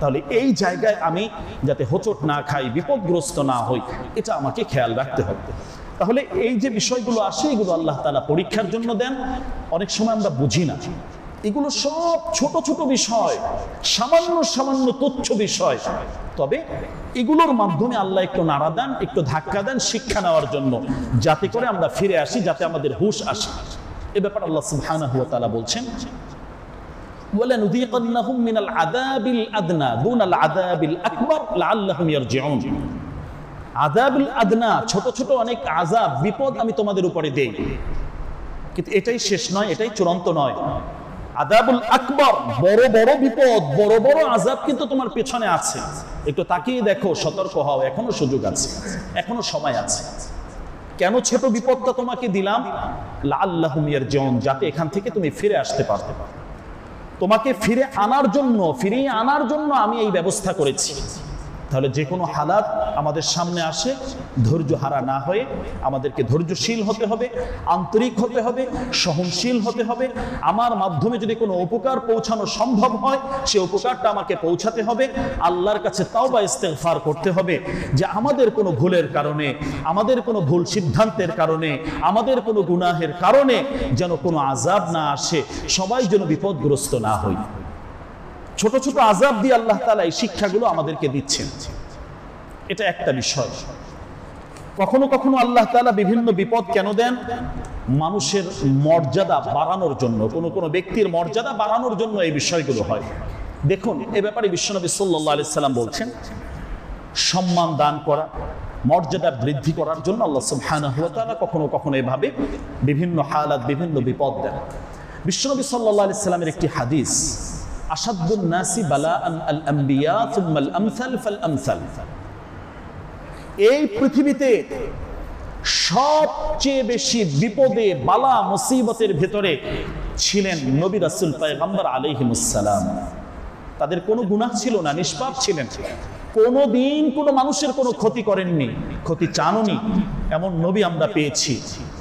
তাহলে এই জায়গায় আমি যাতে হোঁচট না খাই, বিপদগ্রস্ত না হই, এটা আমাকে খেয়াল রাখতে হবে। তাহলে এই যে বিষয়গুলো আসে, এগুলো আল্লাহ তাআলা পরীক্ষার জন্য দেন। অনেক সময় আমরা বুঝি না, এগুলো সব ছোট ছোট বিষয়, সামান্য সামান্য তুচ্ছ বিষয়, তবে এগুলোর মাধ্যমে আল্লাহ একটু নাড়া দেন, একটু ধাক্কা দেন শিক্ষা নেওয়ার জন্য, যাতে করে আমরা ফিরে আসি, যাতে আমাদের হুঁশ আসে। এ ব্যাপার আল্লাহ সুবহানাহু ওয়া তাআলা বলছেন, ওয়ালানুযীকান্নাহুম মিনাল আযাবিল আদনা দুনাল আযাবিল আকবার লাআল্লাহুম ইয়ারজিউন। আযাবুল আদনা, ছোট ছোট অনেক আযাব, বিপদ আমি তোমাদের উপরে দেই, কিন্তু এটাই শেষ নয়, এটাই চূড়ান্ত নয়। আযাবুল আকবার, বড় বড় বিপদ, বড় বড় আযাব কিন্তু তোমার পেছনে আছে। একটু তাকিয়ে দেখো, সতর্ক হও, এখনো সুযোগ আছে, এখনো সময় আছে। কেন ছোট বিপদটা তোমাকে দিলাম? লাআল্লাহুম ইয়ারজিউন, যাতে এখান থেকে তুমি ফিরে আসতে পারো। তোমাকে ফিরে আনার জন্য, ফিরিয়ে আনার জন্য আমি এই ব্যবস্থা করেছি। তাহলে যে কোনো হালাত আমাদের সামনে আসে, ধৈর্য হারা না হয়ে আমাদেরকে ধৈর্যশীল হতে হবে, আন্তরিক হতে হবে, সহনশীল হতে হবে। আমার মাধ্যমে যদি কোনো উপকার পৌঁছানো সম্ভব হয়, সে উপকারটা আমাকে পৌঁছাতে হবে। আল্লাহর কাছে তাওবা ইস্তেগফার করতে হবে যে আমাদের কোনো ভুলের কারণে, আমাদের কোনো ভুল সিদ্ধান্তের কারণে, আমাদের কোনো গুনাহের কারণে যেন কোনো আযাব না আসে, সবাই যেন বিপদগ্রস্ত না হই। ছোট ছোট আযাব দিয়ে আল্লাহ তাআলা এই শিক্ষাগুলো আমাদেরকে দিচ্ছেন, এটা একটা বিষয়। কখনো কখনো আল্লাহ তাআলা বিভিন্ন বিপদ কেন দেন? মানুষের মর্যাদা বাড়ানোর জন্য, কোনো কোনো ব্যক্তির মর্যাদা বাড়ানোর জন্য এই বিষয়গুলো হয়। দেখুন, এ ব্যাপারে বিশ্বনবী সাল্লাল্লাহু আলাইহি সাল্লাম বলছেন, সম্মান দান করা, মর্যাদা বৃদ্ধি করার জন্য আল্লাহ সুবহানাহু ওয়া তাআলা কখনো কখনো এভাবে বিভিন্ন হালাত, বিভিন্ন বিপদ দেন। বিশ্বনবী সাল্লাল্লাহু আলাইহি সাল্লামের একটি হাদিস, আশাদ্দুন নাসি বালাআন আল আম্বিয়া সুম্মাল আমসাল ফাল আমসাল। এই পৃথিবীতে সবচেয়ে বেশি বিপদে, বালা, মুসিবতের ভেতরে ছিলেন নবী রাসূল পয়গম্বর আলাইহিমুস সালাম। তাদের কোনো গুনাহ ছিল না, নিষ্পাপ ছিলেন, কোনোদিন কোনো মানুষের কোনো ক্ষতি করেননি, ক্ষতি চাননি, এমন নবী আমরা পেয়েছি।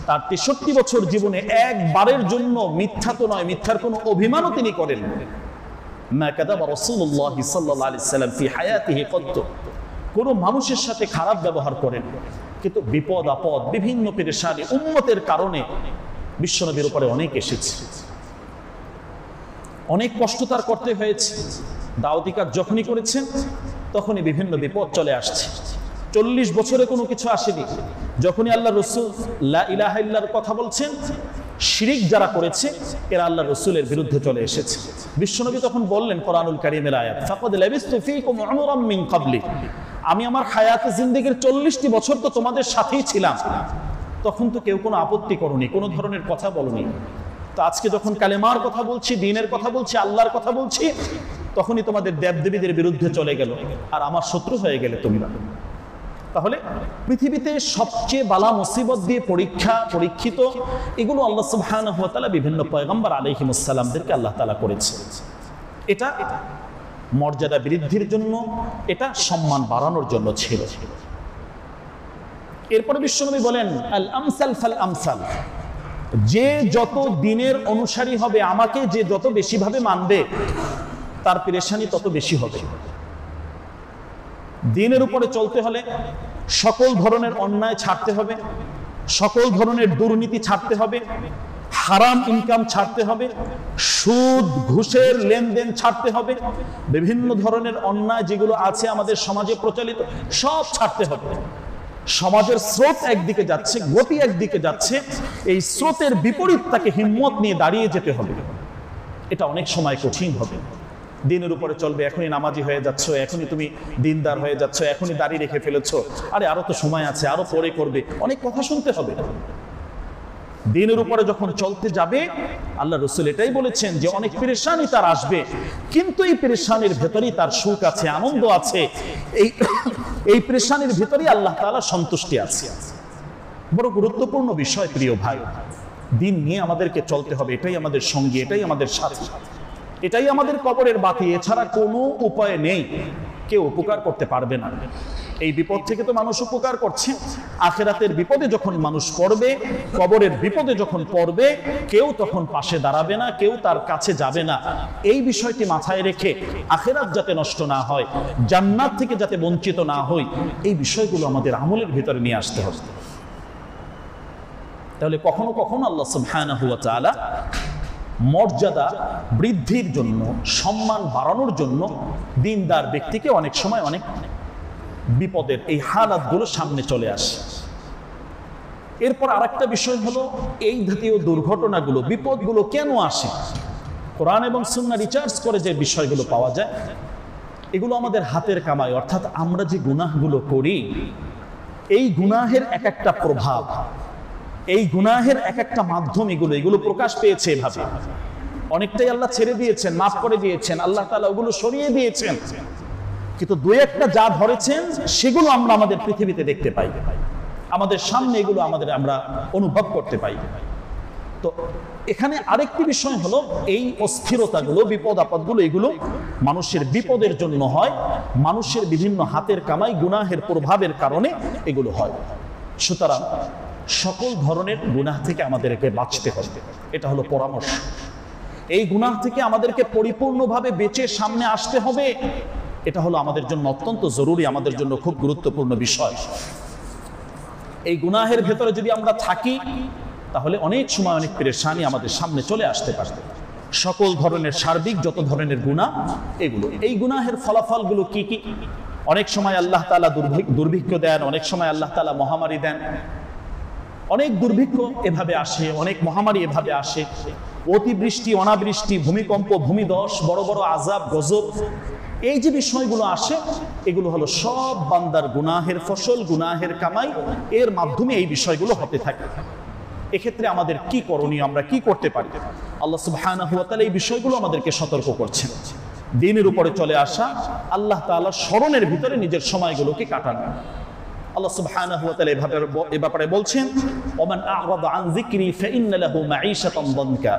তার 63 বছর জীবনে একবারের জন্য মিথ্যা তো নয়, মিথ্যার কোনো অভিমানও তিনি করেন। মা কাযাবা রাসূলুল্লাহ সাল্লাল্লাহু আলাইহি সাল্লাম ফি হায়াতিহি কত, কোনো মানুষের সাথে খারাপ ব্যবহার করেন, কিন্তু বিপদ আপদ, বিভিন্ন পেরেশানি উম্মতের কারণে বিশ্বনবীর উপরে অনেক এসেছে, অনেক কষ্ট তার করতে হয়েছে। দাওয়াতি কাজ যখনই করেছেন তখনই বিভিন্ন বিপদ চলে আসছে। 40 বছরে কোনো কিছু আসেনি। যখনই আল্লাহ রাসূল লা ইলাহা ইল্লাল্লাহর কথা বলছেন, শিরিক যারা করেছে এরা আল্লাহ রাসূলের বিরুদ্ধে চলে এসেছে। বিশ্বনবী তখন বললেন কোরআনুল কারীমের আয়াত, ফাকাদ লাবিস্তু ফীকুম উমরাম মিন ক্বাবলি, আমি আমার হায়াতে জিন্দেগীর 40টি বছর তো তোমাদের সাথেই ছিলাম, তখন তো কেউ কোনো আপত্তি করনি, কোনো ধরনের কথা বলনি। তো আজকে যখন কালেমার কথা বলছি, দ্বীনের কথা বলছি, আল্লাহর কথা বলছি, তখনই তোমাদের দেবদেবীদের বিরুদ্ধে চলে গেল আর আমার শত্রু হয়ে গেলে তোমরা। তাহলে পৃথিবীতে সবচেয়ে বালা মুসিবত দিয়ে পরীক্ষিত এগুলো আল্লাহ সুবহানাহু ওয়া তাআলা বিভিন্ন পয়গম্বর আলাইহিমুস সালামদেরকে আল্লাহ তাআলা করেছে। এটা মর্যাদা বৃদ্ধির জন্য, এটা সম্মান বাড়ানোর জন্য ছিল। এরপরে বিশ্বনবী বলেন আল আমসাল ফাল আমসাল, যে যত দিনের অনুসারী হবে, আমাকে যে যত বেশি ভাবে মানবে, তার পেরেশানি তত বেশি হবে। দিনের উপরে চলতে হলে সকল ধরনের অন্যায় ছাড়তে হবে, সকল ধরনের দুর্নীতি ছাড়তে হবে, হারাম ইনকাম ছাড়তে হবে, সুদ ঘুষের লেনদেন ছাড়তে হবে, বিভিন্ন ধরনের অন্যায় যেগুলো আছে আমাদের সমাজে প্রচলিত সব ছাড়তে হবে। সমাজের স্রোত একদিকে যাচ্ছে, গতি একদিকে যাচ্ছে, এই স্রোতের বিপরীত তাকে হিম্মত নিয়ে দাঁড়িয়ে যেতে হবে। এটা অনেক সময় কঠিন হবে। দিনের উপরে চলবে, এখনই নামাজি হয়ে যাচ্ছ, এখনই তুমি দিনদার হয়ে যাচ্ছ, এখনই দাড়ি রেখে ফেলেছো, আরে আরো তো সময় আছে, আরো পরে করবে, অনেক কথা শুনতে হবে। দিনের উপরে যখন চলতে যাবে, আল্লাহ রাসূল এটাই বলেছেন যে অনেক পেরেশানি তার আসবে, কিন্তু এই পেরেশানির ভেতরেই তার সুখ আছে, আনন্দ আছে, এই পেরেশানির ভেতরেই আল্লাহ তাআলা সন্তুষ্টি আছে। বড় গুরুত্বপূর্ণ বিষয় প্রিয় ভাই, দিন নিয়ে আমাদেরকে চলতে হবে, এটাই আমাদের সঙ্গী, এটাই আমাদের সাথী, এটাই আমাদের কবরের বাতি, এছাড়া কোনো উপায় নেই। কেউ উপকার করতে পারবে না। এই বিপদ থেকে তো মানুষ উপকার করছে, আখিরাতের বিপদে যখন মানুষ পড়বে, কবরের বিপদে যখন পড়বে, কেউ তখন পাশে দাঁড়াবে না, কেউ তার কাছে যাবে না। এই বিষয়টি মাথায় রেখে আখিরাত যাতে নষ্ট না হয়, জান্নাত থেকে যাতে বঞ্চিত না হই, এই বিষয়গুলো আমাদের আমলের ভিতরে নিয়ে আসতে হবে। তাহলে কখনো কখনো আল্লাহ সুবহানাহু ওয়া তাআলা মর্যাদা বৃদ্ধির জন্য, সম্মান বাড়ানোর জন্য দিনদার ব্যক্তিকে অনেক সময় অনেক বিপদের এই হালাতগুলো সামনে চলে আসে। এরপর আরেকটা বিষয় হলো, এই জাতীয় দুর্ঘটনাগুলো, বিপদগুলো কেন আসে? কোরআন এবং সুন্নাহ রিসার্চ করে যে বিষয়গুলো পাওয়া যায়, এগুলো আমাদের হাতের কামাই, অর্থাৎ আমরা যে গুনাহগুলো করি, এই গুনাহের এক একটা প্রভাব, এই গুনাহের এক একটা মাধ্যম, এগুলো প্রকাশ পেয়েছে এভাবে। অনেকটাই আল্লাহ ছেড়ে দিয়েছেন, মাফ করে দিয়েছেন, আল্লাহ তাআলা ওগুলো সরিয়ে দিয়েছেন, কিন্তু দুই একটা যা ধরেছেন সেগুলো আমরা আমাদের পৃথিবীতে দেখতে পাই, আমাদের সামনে এগুলো আমরা অনুভব করতে পাই। তো এখানে আরেকটি বিষয় হলো, এই অস্থিরতাগুলো, বিপদ আপদগুলো, এগুলো মানুষের বিপদের জন্য হয়, মানুষের বিভিন্ন হাতের কামাই, গুনাহের প্রভাবের কারণে এগুলো হয়। সুতরাং সকল ধরনের গুনাহ থেকে আমাদেরকে বাঁচতে হবে, এটা হলো পরামর্শ। এই গুনাহ থেকে আমাদেরকে পরিপূর্ণভাবে বেঁচে সামনে আসতে হবে, এটা হলো আমাদের জন্য অত্যন্ত জরুরি, আমাদের জন্য খুব গুরুত্বপূর্ণ বিষয়। এই গুনাহের ভেতরে যদি আমরা থাকি, তাহলে অনেক সময় অনেক পেরেশানি আমাদের সামনে চলে আসতে পারে। সকল ধরনের সার্বিক যত ধরনের গুনাহ, এগুলো, এই গুনাহের ফলাফলগুলো কি কি? অনেক সময় আল্লাহ তাআলা দুর্ভিক্ষ দেন, অনেক সময় আল্লাহ তাআলা মহামারী দেন। অনেক দুর্ভিক্ষ এভাবে আসে, অনেক মহামারী এভাবে আসে, অতিবৃষ্টি, অনাবৃষ্টি, ভূমিকম্প, ভূমিধস, বড় বড় আযাব, গজব, এই যে বিষয়গুলো আসে, এগুলো হলো সব বান্দার গুনাহের ফসল, গুনাহের কামাই, এর মাধ্যমে এই বিষয়গুলো হতে থাকে। এক্ষেত্রে আমাদের কি করণীয়, আমরা কি করতে পারি? আল্লাহ সুবহানাহু ওয়া তাআলা এই বিষয়গুলো আমাদেরকে সতর্ক করছেন। দিনের উপরে চলে আসা, আল্লাহ তাআলার স্মরণের ভিতরে নিজের সময়গুলোকে কাটানো। আল্লাহ সুবহানাহু ওয়া তাআলা এই ব্যাপারে বলছেন, ওমান আ'রাদা আন যিকরি ফাইন্না লাহু মাঈশাতান দানকা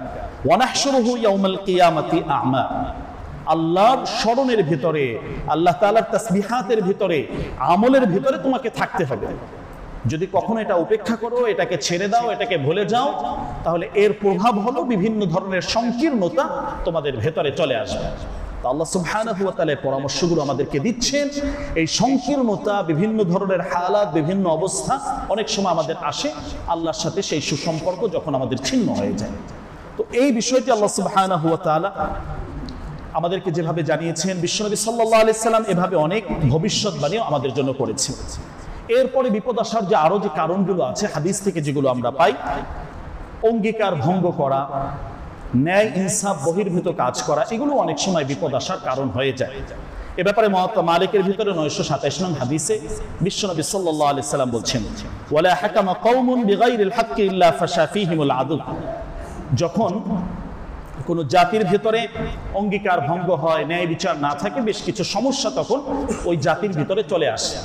ওয়া নাহশুরুহু ইয়াওমাল কিয়ামাতি আ'মা। আল্লাহর স্মরণের ভিতরে, আল্লাহ তাআলার তাসবিহাতের ভিতরে, আমলের ভিতরে তোমাকে থাকতে হবে। যদি কখনো এটা উপেক্ষা করো, এটাকে ছেড়ে দাও, এটাকে ভুলে যাও, তাহলে এর প্রভাব হলো বিভিন্ন ধরনের সংকীর্ণতা তোমাদের ভেতরে চলে আসবে। আল্লাহ সুবহানাহু ওয়া তাআলা পরামর্শগুলো আমাদেরকে দিচ্ছেন। এই সংকীর্ণতা, বিভিন্ন ধরনের হালাত, বিভিন্ন অবস্থা অনেক সময় আমাদের আসে, আল্লাহর সাথে সেই সুসম্পর্ক যখন আমাদের ছিন্ন হয়ে যায়। তো এই বিষয়টি আল্লাহ সুবহানাহু ওয়া তাআলা আমাদেরকে যেভাবে জানিয়েছেন, বিশ্বনবী সাল্লাল্লাহু আলাইহি সাল্লাম এভাবে অনেক ভবিষ্যৎবাণীও আমাদের জন্য করেছেন। এরপরে বিপদ আসার যে আরো যে কারণগুলো আছে হাদিস থেকে যেগুলো আমরা পাই, অঙ্গীকার ভঙ্গ করা, ন্যায় ইনসাফ বহির্ভূত কাজ করা, এগুলো অনেক সময় বিপদ আসার কারণ হয়ে যায়। এ ব্যাপারে মুওয়াত্তা মালিকের ভিতরে 927 নং হাদিসে বিশ্বনবী সাল্লাল্লাহু আলাইহি সাল্লাম বলছেন, ওয়ালা হাকামা কওমুন বিগাইরিল হাক্কি ইল্লা ফাশা ফীহিমুল আদল। যখন কোন জাতির ভিতরে অঙ্গীকার ভঙ্গ হয়, ন্যায় বিচার না থাকে, বেশ কিছু সমস্যা তখন ওই জাতির ভিতরে চলে আসে।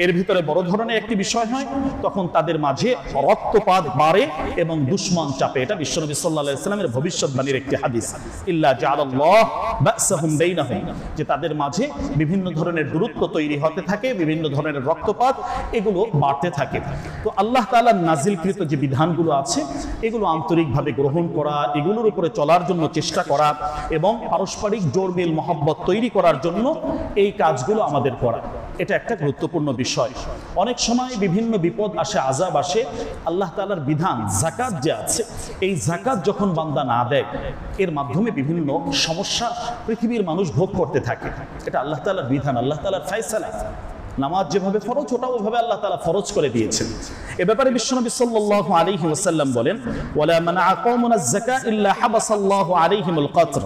এর ভিতরে বড় ধরনের একটি বিষয় হয়, তখন তাদের মাঝে রক্তপাত বাড়ে এবং দুশমন চাপে। এটা বিশ্বনবী সাল্লাল্লাহু আলাইহি ওয়াসাল্লামের ভবিষ্যৎবাণীর একটি হাদিস, ইল্লা জাআলাল্লাহ বা'সাহুম বাইনাহুম, যে তাদের মাঝে বিভিন্ন ধরনের দূরত্ব তৈরি হতে থাকে, বিভিন্ন ধরনের রক্তপাত এগুলো বাড়তে থাকে। তো আল্লাহ তাআলার নাজিলকৃত যে বিধানগুলো আছে এগুলো আন্তরিকভাবে গ্রহণ করা, এগুলোর উপরে চলার জন্য চেষ্টা করা এবং পারস্পরিক জোড়মিল মহব্বত তৈরি করার জন্য এই কাজগুলো আমাদের করা, এটা একটা গুরুত্বপূর্ণ বিষয়। অনেক সময় বিভিন্ন বিপদ আসে, আযাব আসে, আল্লাহ তাআলার বিধান যাকাত যে আছে, এই যাকাত যখন বান্দা না দেয় এর মাধ্যমে বিভিন্ন সমস্যা পৃথিবীর মানুষ ভোগ করতে থাকে। এটা আল্লাহ তাআলার বিধান, আল্লাহ তাআলার ফায়সালা। নামাজ যেভাবে ফরজ ওটাও ওভাবে আল্লাহ তাআলা ফরজ করে দিয়েছেন। এ ব্যাপারে বিশ্বনবী সাল্লাল্লাহু আলাইহি ওয়াসাল্লাম বলেন, ওয়ালা মানাআ কওমুনাজ যাকাত ইল্লা হাবাসাল্লাহু আলাইহিমুল কতর।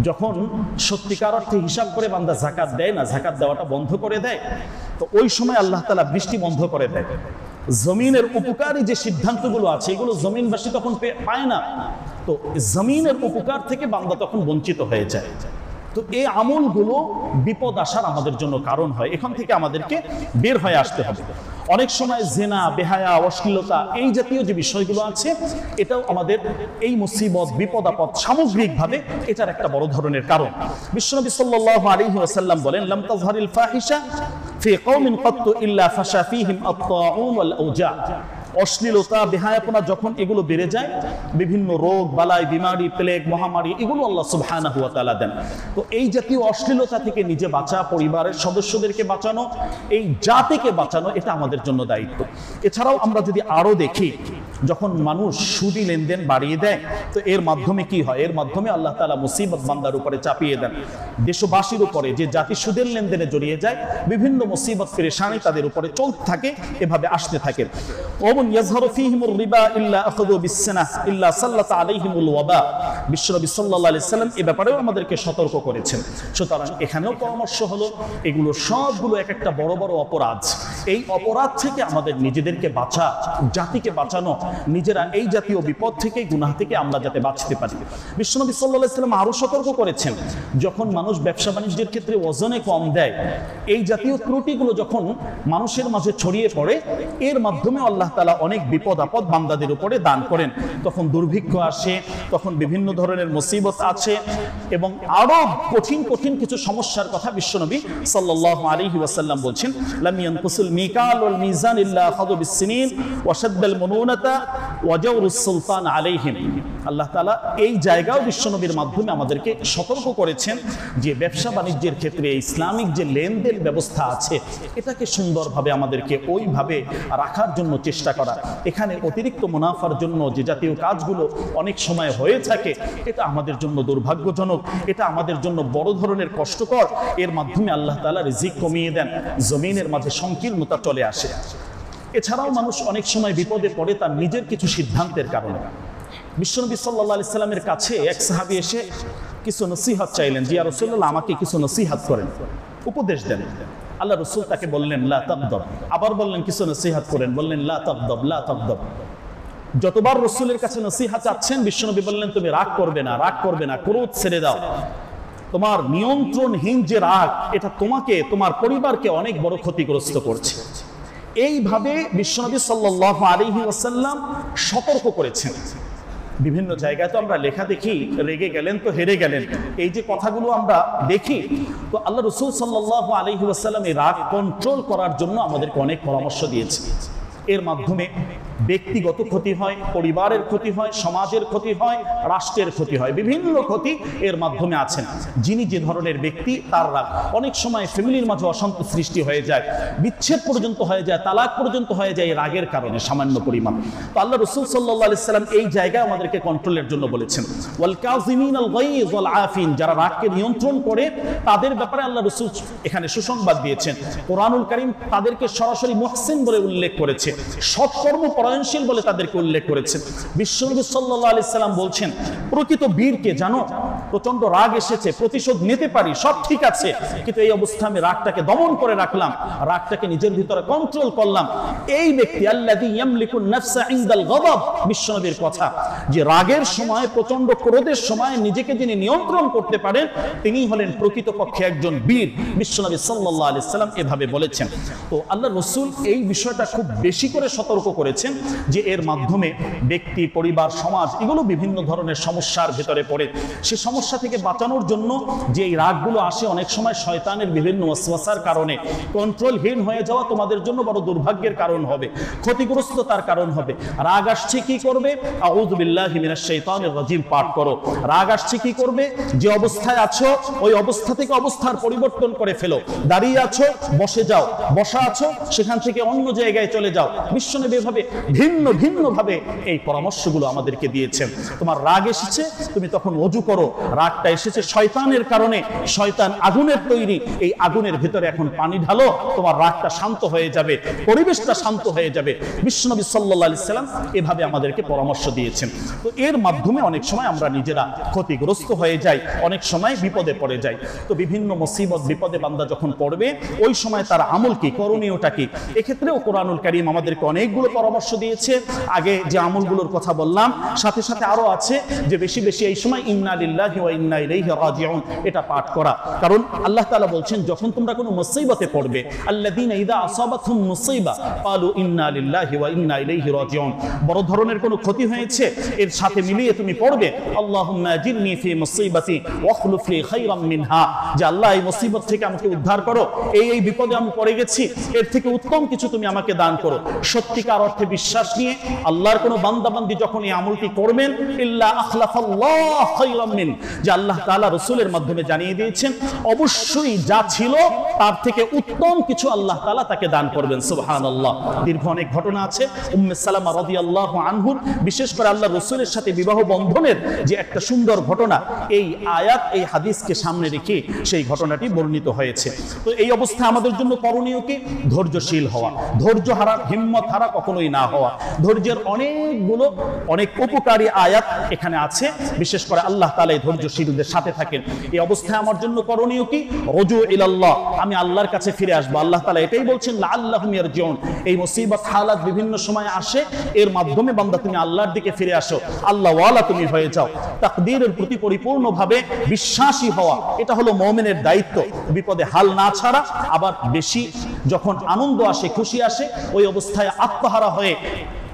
যখন সত্যিকার অর্থে হিসাব করে বান্দা যাকাত দেয় না, যাকাত দেওয়াটা বন্ধ করে দেয়, তো ওই সময় আল্লাহ তাআলা বৃষ্টি বন্ধ করে দেয়। জমিনের উপকারী যে সিদ্ধান্তগুলো আছে এগুলো জমিনবাসী তখন পায় না, তো জমিনের উপকার থেকে বান্দা তখন বঞ্চিত হয়ে যায়। তো এই আমলগুলো বিপদ আসার আমাদের জন্য কারণ হয়, এখান থেকে আমাদেরকে বের হয়ে আসতে হবে। অনেক সময় জেনা, বেহায়া, অশ্লীলতা এই জাতীয় যে বিষয়গুলো আছে এটাও আমাদের এই মুসিবত, বিপদ আপদ সামগ্রিকভাবে এটার একটা বড় ধরনের কারণ। বিশ্বনবী সাল্লাল্লাহু আলাইহি ওয়াসাল্লাম বলেন, লাম তাযহারিল ফাহিশা ফি কওমিন ক্বাত্তু ইল্লা ফাশা ফীহিম আত-তাউন ওয়াল আওজা। অশ্লীলতা, বেহায়াপনা যখন এগুলো বেড়ে যায়, বিভিন্ন রোগ বালাই, বিমারি, প্লেগ, মহামারী এগুলো আল্লাহ সুবহানাহু ওয়া তাআলা দেন। তো এই জাতীয় অশ্লীলতা থেকে নিজে বাঁচা, পরিবারের সদস্যদেরকে বাঁচানো, এই জাতিকে বাঁচানো, এটা আমাদের জন্য দায়িত্ব। এছাড়াও আমরা যদি আরো দেখি, যখন মানুষ সুদি লেনদেন বাড়িয়ে দেয় তো এর মাধ্যমে কি হয়? এর মাধ্যমে আল্লাহ তাআলা মুসিবত বান্দার উপরে চাপিয়ে দেন। দেশবাসীর উপরে যে জাতি সুদের লেনদেনে জড়িয়ে যায়, বিভিন্ন মুসিবত পেরেশানি তাদের উপরে চলতে থাকে, এভাবে আসতে থাকে। ওমন ইয়াজহারু ফীহিমুর রিবা ইল্লা আখাযু বিসসানাহ ইল্লা সাল্লাতা আলাইহিমুল ওয়াবা। বিশ্বনবী সাল্লাল্লাহু আলাইহি সাল্লাম এ ব্যাপারেও আমাদেরকে সতর্ক করেছেন। সুতরাং এখানেও পরামর্শ হলো, এগুলো সবগুলো এক একটা বড় বড় অপরাধ। এই অপরাধ থেকে আমাদের নিজেদেরকে বাঁচা, জাতিকে বাঁচানো, নিজেরা এই জাতীয় বিপদ থেকে, গুনাহ থেকে আমরা যাতে বাঁচতে পারি। বিশ্বনবী সাল্লাল্লাহু আলাইহি সাল্লাম আরো সতর্ক করেছেন, যখন মানুষ ব্যবসা বাণিজ্যের ক্ষেত্রে ওজনে কম দেয়, এই জাতীয় ত্রুটিগুলো যখন মানুষের মাঝে ছড়িয়ে পড়ে, এর মাধ্যমে আল্লাহ তাআলা অনেক বিপদ আপদ বান্দাদের উপরে দান করেন। তখন দুর্ভিক্ষ আসে, তখন বিভিন্ন ধরনের মুসিবত আছে এবং আরো কঠিন কঠিন কিছু সমস্যার কথা বিশ্বনবী সাল্লাল্লাহু আলাইহি ওয়াসাল্লাম বলছেন, লাম ইয়ানকুসুল মিকাল ওয়াল মিজান ইল্লা খাযু বিসসিনিন ওয়া শাদ্দাল মুনুনাতা ওয়া জাওরুস সুলতান আলাইহিম। আল্লাহ তাআলা এই জায়গাও বিশ্বনবীর মাধ্যমে আমাদেরকে সতর্ক করেছেন যে ব্যবসা বাণিজ্যের ক্ষেত্রে ইসলামিক যে লেনদেন ব্যবস্থা আছে এটাকে সুন্দরভাবে আমাদেরকে ওইভাবে রাখার জন্য চেষ্টা করা। এখানে অতিরিক্ত মুনাফার জন্য যে জাতীয় কাজগুলো অনেক সময় হয়ে থাকে, এটা আমাদের জন্য দুর্ভাগ্যজনক, এটা আমাদের জন্য বড় ধরনের কষ্টকর। এর মাধ্যমে আল্লাহ তাআলা রিজিক কমিয়ে দেন, জমিনের মাঝে সংকীর্ণতা চলে আসে। এছাড়াও মানুষ অনেক সময় বিপদে পড়ে তার নিজের কিছু সিদ্ধান্তের কারণে। বিশ্বনবী সাল্লাল্লাহু আলাইহি সাল্লামের কাছে এক সাহাবী এসে কিছু নসিহত চাইলেন, যে ইয়া রাসূলুল্লাহ আমাকে কিছু নসিহত করেন, উপদেশ দেন। আল্লাহ রাসূল তাকে বললেন লা তাগদাব। আবার বললেন কিছু নসিহত করেন, বললেন লা তাগদাব, লা তাগদাব। যতবার রাসূলের কাছে নসিহত চাচ্ছেন বিশ্বনবী বললেন তুমি রাগ করবে না, রাগ করবে না, ক্রোধ ছেড়ে দাও। তোমার নিয়ন্ত্রণহীন যে রাগ, এটা তোমাকে, তোমার পরিবারকে অনেক বড় ক্ষতিগ্রস্ত করছে। এইভাবে বিশ্বনবী সাল্লাল্লাহু আলাইহি ওয়াসাল্লাম সতর্ক করেছেন। বিভিন্ন জায়গায় তো আমরা লেখা দেখি, রেগে গেলেন তো হেরে গেলেন, এই যে কথাগুলো আমরা দেখি, তো আল্লাহ রাসূল সাল্লাল্লাহু আলাইহি ওয়াসাল্লাম এই রাগ কন্ট্রোল করার জন্য আমাদেরকে অনেক পরামর্শ দিয়েছে। এর মাধ্যমে ব্যক্তিগত ক্ষতি হয়, পরিবারের ক্ষতি হয়, সমাজের ক্ষতি হয়, রাষ্ট্রের ক্ষতি হয়, বিভিন্ন ক্ষতি এর মাধ্যমে আছেন। যিনি যে ধরনের ব্যক্তি, তার রাগ অনেক সময় ফ্যামিলির মাঝে অশান্তি সৃষ্টি হয়ে যায়, বিচ্ছেদ পর্যন্ত হয়ে যায়, তালাক পর্যন্ত হয়ে যায় এই রাগের কারণে সামান্য পরিমাণ। তো আল্লাহ রাসূল সাল্লাল্লাহু আলাইহি সাল্লাম এই জায়গায় আমাদেরকে কন্ট্রোলের জন্য বলেছেন, ওয়াল কাযিমিনাল গায়জ ওয়াল আফিন, যারা রাগকে নিয়ন্ত্রণ করে তাদের ব্যাপারে আল্লাহ রাসূল এখানে সুসংবাদ দিয়েছেন। কোরআনুল কারীম তাদেরকে সরাসরি মুহসিন বলে উল্লেখ করেছে, সৎকর্ম পরায়ণশীল বলে তাদেরকে উল্লেখ করেছেন। বিশ্বনবী সাল্লাল্লাহু আলাইহি সাল্লাম বলছেন, প্রকৃত বীরকে জানো, প্রচন্ড রাগ এসেছে, প্রতিশোধ নিতে পারি, সব ঠিক আছে, কিন্তু এই অবস্থা আমি রাগটাকে দমন করে রাখলাম, রাগটাকে নিজের ভিতরে কন্ট্রোল করলাম, এই ব্যক্তি আল্লাযী ইয়ামলিকুন নাফসা ইনদাল গাদাব, বিশ্বনবীর কথা, যে রাগের সময়, প্রচন্ড ক্রোধের সময় নিজেকে যিনি নিয়ন্ত্রণ করতে পারেন তিনি হলেন প্রকৃতপক্ষে একজন বীর। বিশ্বনবী সাল্লাল্লাহু আলাইহি সাল্লাম এভাবে বলেছেন। তো আল্লাহ রাসূল এই বিষয়টা খুব বেশি করে সতর্ক করেছেন যে এর মাধ্যমে ব্যক্তি, পরিবার, সমাজ এগুলো বিভিন্ন ধরনের সমস্যার ভিতরে পড়ে। সে সমস্যা থেকে বাঁচানোর জন্য যে এই রাগগুলো আসে অনেক সময় শয়তানের বিভিন্ন ওয়াসওয়াসার কারণে, কন্ট্রোলহীন হয়ে যাওয়া তোমাদের জন্য বড় দুর্ভাগ্যের কারণ হবে, ক্ষতিগ্রস্ততার কারণ হবে। রাগ আসছে কি করবে? আউযু বিল্লাহি মিনাশ শাইতানির রাজিম পাঠ করো। রাগ আসছে কি করবে? যে অবস্থায় আছো ওই অবস্থা থেকে অবস্থার পরিবর্তন করে ফেলো। দাঁড়িয়ে আছো, বসে যাও, বসা আছো সেখান থেকে অন্য জায়গায় চলে যাও। বিশ্বনবী এভাবে ভিন্ন ভিন্ন ভাবে এই পরামর্শগুলো আমাদেরকে দিয়েছেন। তোমার রাগ এসেছে, তুমি তখন ওযু করো। রাগটা এসেছে শয়তানের কারণে, শয়তান আগুনের তৈরি, এই আগুনের ভিতরে এখন পানি ঢালো, তোমার রাগটা শান্ত হয়ে যাবে, পরিবেশটা শান্ত হয়ে যাবে। বিশ্বনবী সাল্লাল্লাহু আলাইহি সাল্লাম এভাবে আমাদেরকে পরামর্শ দিয়েছেন। তো এর মাধ্যমে অনেক সময় আমরা নিজেরা ক্ষতিগ্রস্ত হয়ে যাই, অনেক সময় বিপদে পড়ে যাই। তো বিভিন্ন মুসিবত, বিপদে বান্দা যখন পড়বে ওই সময় তার আমল কি, করণীয়টা কি, এক্ষেত্রেও কোরআনুল কারীম আমাদেরকে অনেকগুলো পরামর্শ দিয়েছে। আগে যে আমলগুলোর কথা বললাম, সাথে সাথে আরো আছে যে বেশি বেশি এই সময় ইন্না লিল্লাহি ওয়া ইন্না ইলাইহি রাজিউন এটা পাঠ করা। কারণ আল্লাহ তাআলা বলছেন, যখন তোমরা কোনো মুসিবতে পড়বে, আল্লাযীনা ইযা আসাবাতহুম মুসিবা ক্বালু ইন্না লিল্লাহি ওয়া ইন্না ইলাইহি রাজিউন, বড় ধরনের কোনো ক্ষতি হয়েছে এর সাথে মিলিয়ে তুমি পড়বে আল্লাহুম্মা আজিরনি ফি মুসিবাতি ওয়াখলুফ লি খায়রাম মিনহা, যে আল্লাহ এই মুসিবত থেকে আমাকে উদ্ধার করো, এই বিপদে আমি পড়ে গেছি, এর থেকে উত্তম কিছু তুমি আমাকে দান করো। সত্যিকার অর্থে বিশ্বাস নিয়ে আল্লাহর কোনো বান্দাবান্দি যখন এই আমলটি করবেন, ইল্লা আখলাফাল্লাহ খায়রাম মিন, যে আল্লাহ তাআলা রাসূলের মাধ্যমে জানিয়ে দিয়েছেন অবশ্যই যা ছিল তার থেকে উত্তম কিছু আল্লাহ তাআলা তাকে দান করবেন। সুবহানাল্লাহ। দীর্ঘ অনেক ঘটনা আছে। উম্মে সালামা রাদিয়াল্লাহু আনহুর, বিশেষ করে আল্লাহ রাসূলের সাথে বিবাহ বন্ধনের যে একটা সুন্দর ঘটনা, এই আয়াত, এই হাদিসকে সামনে রেখে সেই ঘটনাটি বর্ণিত হয়েছে। তো এই অবস্থা আমাদের জন্য করণীয় কি? ধৈর্যশীল হওয়া, ধৈর্য হারা, হিম্মত হারা কখনোই না হওয়া। ধৈর্যের অনেকগুলো অনেক উপকারী আয়াত এখানে আছে, বিশেষ করে আল্লাহ তাআলা এই ধৈর্যশীলদের সাথে থাকেন। এই অবস্থায় আমার জন্য করণীয় কি? রুজু ইলাল্লাহ, আমি আল্লাহর কাছে ফিরে আসবো। আল্লাহ তাআলা এটাই বলছেন, লাআল্লাহুম ইয়ারজিউন, এই মুসিবত হালাত বিভিন্ন সময় আসে, এর মাধ্যমে বান্দা তুমি আল্লাহর দিকে ফিরে আসো, আল্লাহ ওয়ালা তুমি হয়ে যাও। তাকদীরের প্রতি পরিপূর্ণভাবে বিশ্বাসী হওয়া, এটা হলো মুমিনের দায়িত্ব। বিপদে হাল না ছাড়া, আবার বেশি যখন আনন্দ আসে, খুশি আসে, ওই অবস্থায় আত্মহারা হয়ে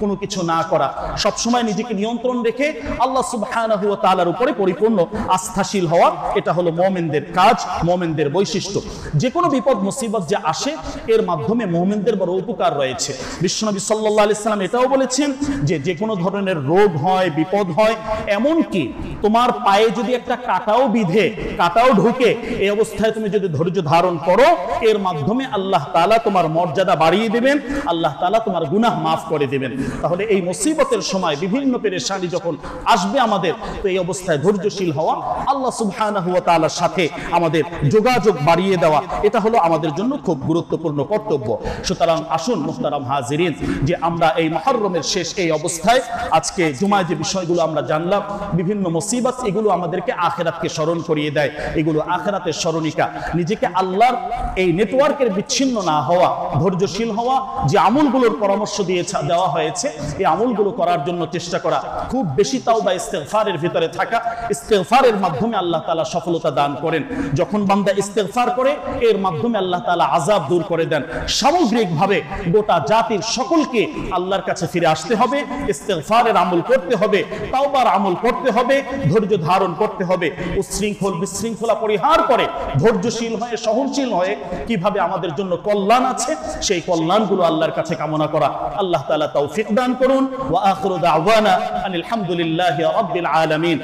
কোনো কিছু না করা, সব সময় নিজেকে নিয়ন্ত্রণ রেখে আল্লাহ সুবহানাহু ওয়া তাআলার উপরে পরিপূর্ণ আস্থাশীল হওয়া, এটা হলো মুমিনদের কাজ, মুমিনদের বৈশিষ্ট্য। যে কোনো বিপদ মুসিবত যে আসে এর মাধ্যমে মুমিনদের বড় উপকার রয়েছে। বিশ্বনবী সাল্লাল্লাহু আলাইহি সাল্লাম এটাও বলেছেন যে যে কোনো ধরনের রোগ হয়, বিপদ হয়, এমন কি তোমার পায়ে যদি একটা কাঁটাও বিধে, কাঁটাও ঢুকে, এই অবস্থায় তুমি যদি ধৈর্য ধারণ করো, এর মাধ্যমে আল্লাহ তাআলা তোমার মর্যাদা বাড়িয়ে দেবেন, আল্লাহ তাআলা তোমার গুনাহ মাফ করে দেবেন। তাহলে এই মুসিবতের সময় বিভিন্ন পেরেশানি যখন আসবে আমাদের, তো এই অবস্থায় ধৈর্যশীল হওয়া, আল্লাহ সুবহানাহু ওয়া তাআলার সাথে আমাদের যোগাযোগ বাড়িয়ে দেওয়া, এটা হলো আমাদের জন্য খুব গুরুত্বপূর্ণ কর্তব্য। সুতরাং আসুন মুহতারাম হাজিরিন, যে আমরা এই মুহররমের শেষ এই অবস্থায় আজকে জুমায় যে বিষয়গুলো আমরা জানলাম, বিভিন্ন মুসিবত, এগুলো আমাদেরকে আখিরাতকে স্মরণ করিয়ে দেয়, এগুলো আখিরাতের স্মরণিকা। নিজেকে আল্লাহর এই নেটওয়ার্কের বিচ্ছিন্ন না হওয়া, ধৈর্যশীল হওয়া, যে আমলগুলোর পরামর্শ দিয়ে দেওয়া হয়েছে এই আমলগুলো করার জন্য চেষ্টা করা, খুব বেশি তাওবা ইস্তেগফারের ভিতরে থাকা। ইস্তেগফারের মাধ্যমে আল্লাহ তাআলা সফলতা দান করেন। যখন বান্দা ইস্তেগফার করে, এর মাধ্যমে আল্লাহ তাআলা আযাব দূর করে দেন। সামগ্রিকভাবে গোটা জাতির সকলকে আল্লাহর কাছে ফিরে আসতে হবে, ইস্তেগফারের আমল করতে হবে, তাওবার আমল করতে হবে, ধৈর্য ধারণ করতে হবে, উচ্ছৃঙ্খল বিশৃঙ্খলা পরিহার করে ধৈর্যশীল হয়ে, সহনশীল হয়ে কিভাবে আমাদের জন্য কল্যাণ আছে সেই কল্যাণগুলো আল্লাহর কাছে কামনা করা। আল্লাহ তাআলা তৌফিক দান করুন। ওয়া আখিরু দাওয়ানা আনিল হামদুলিল্লাহি রাব্বিল আলামিন।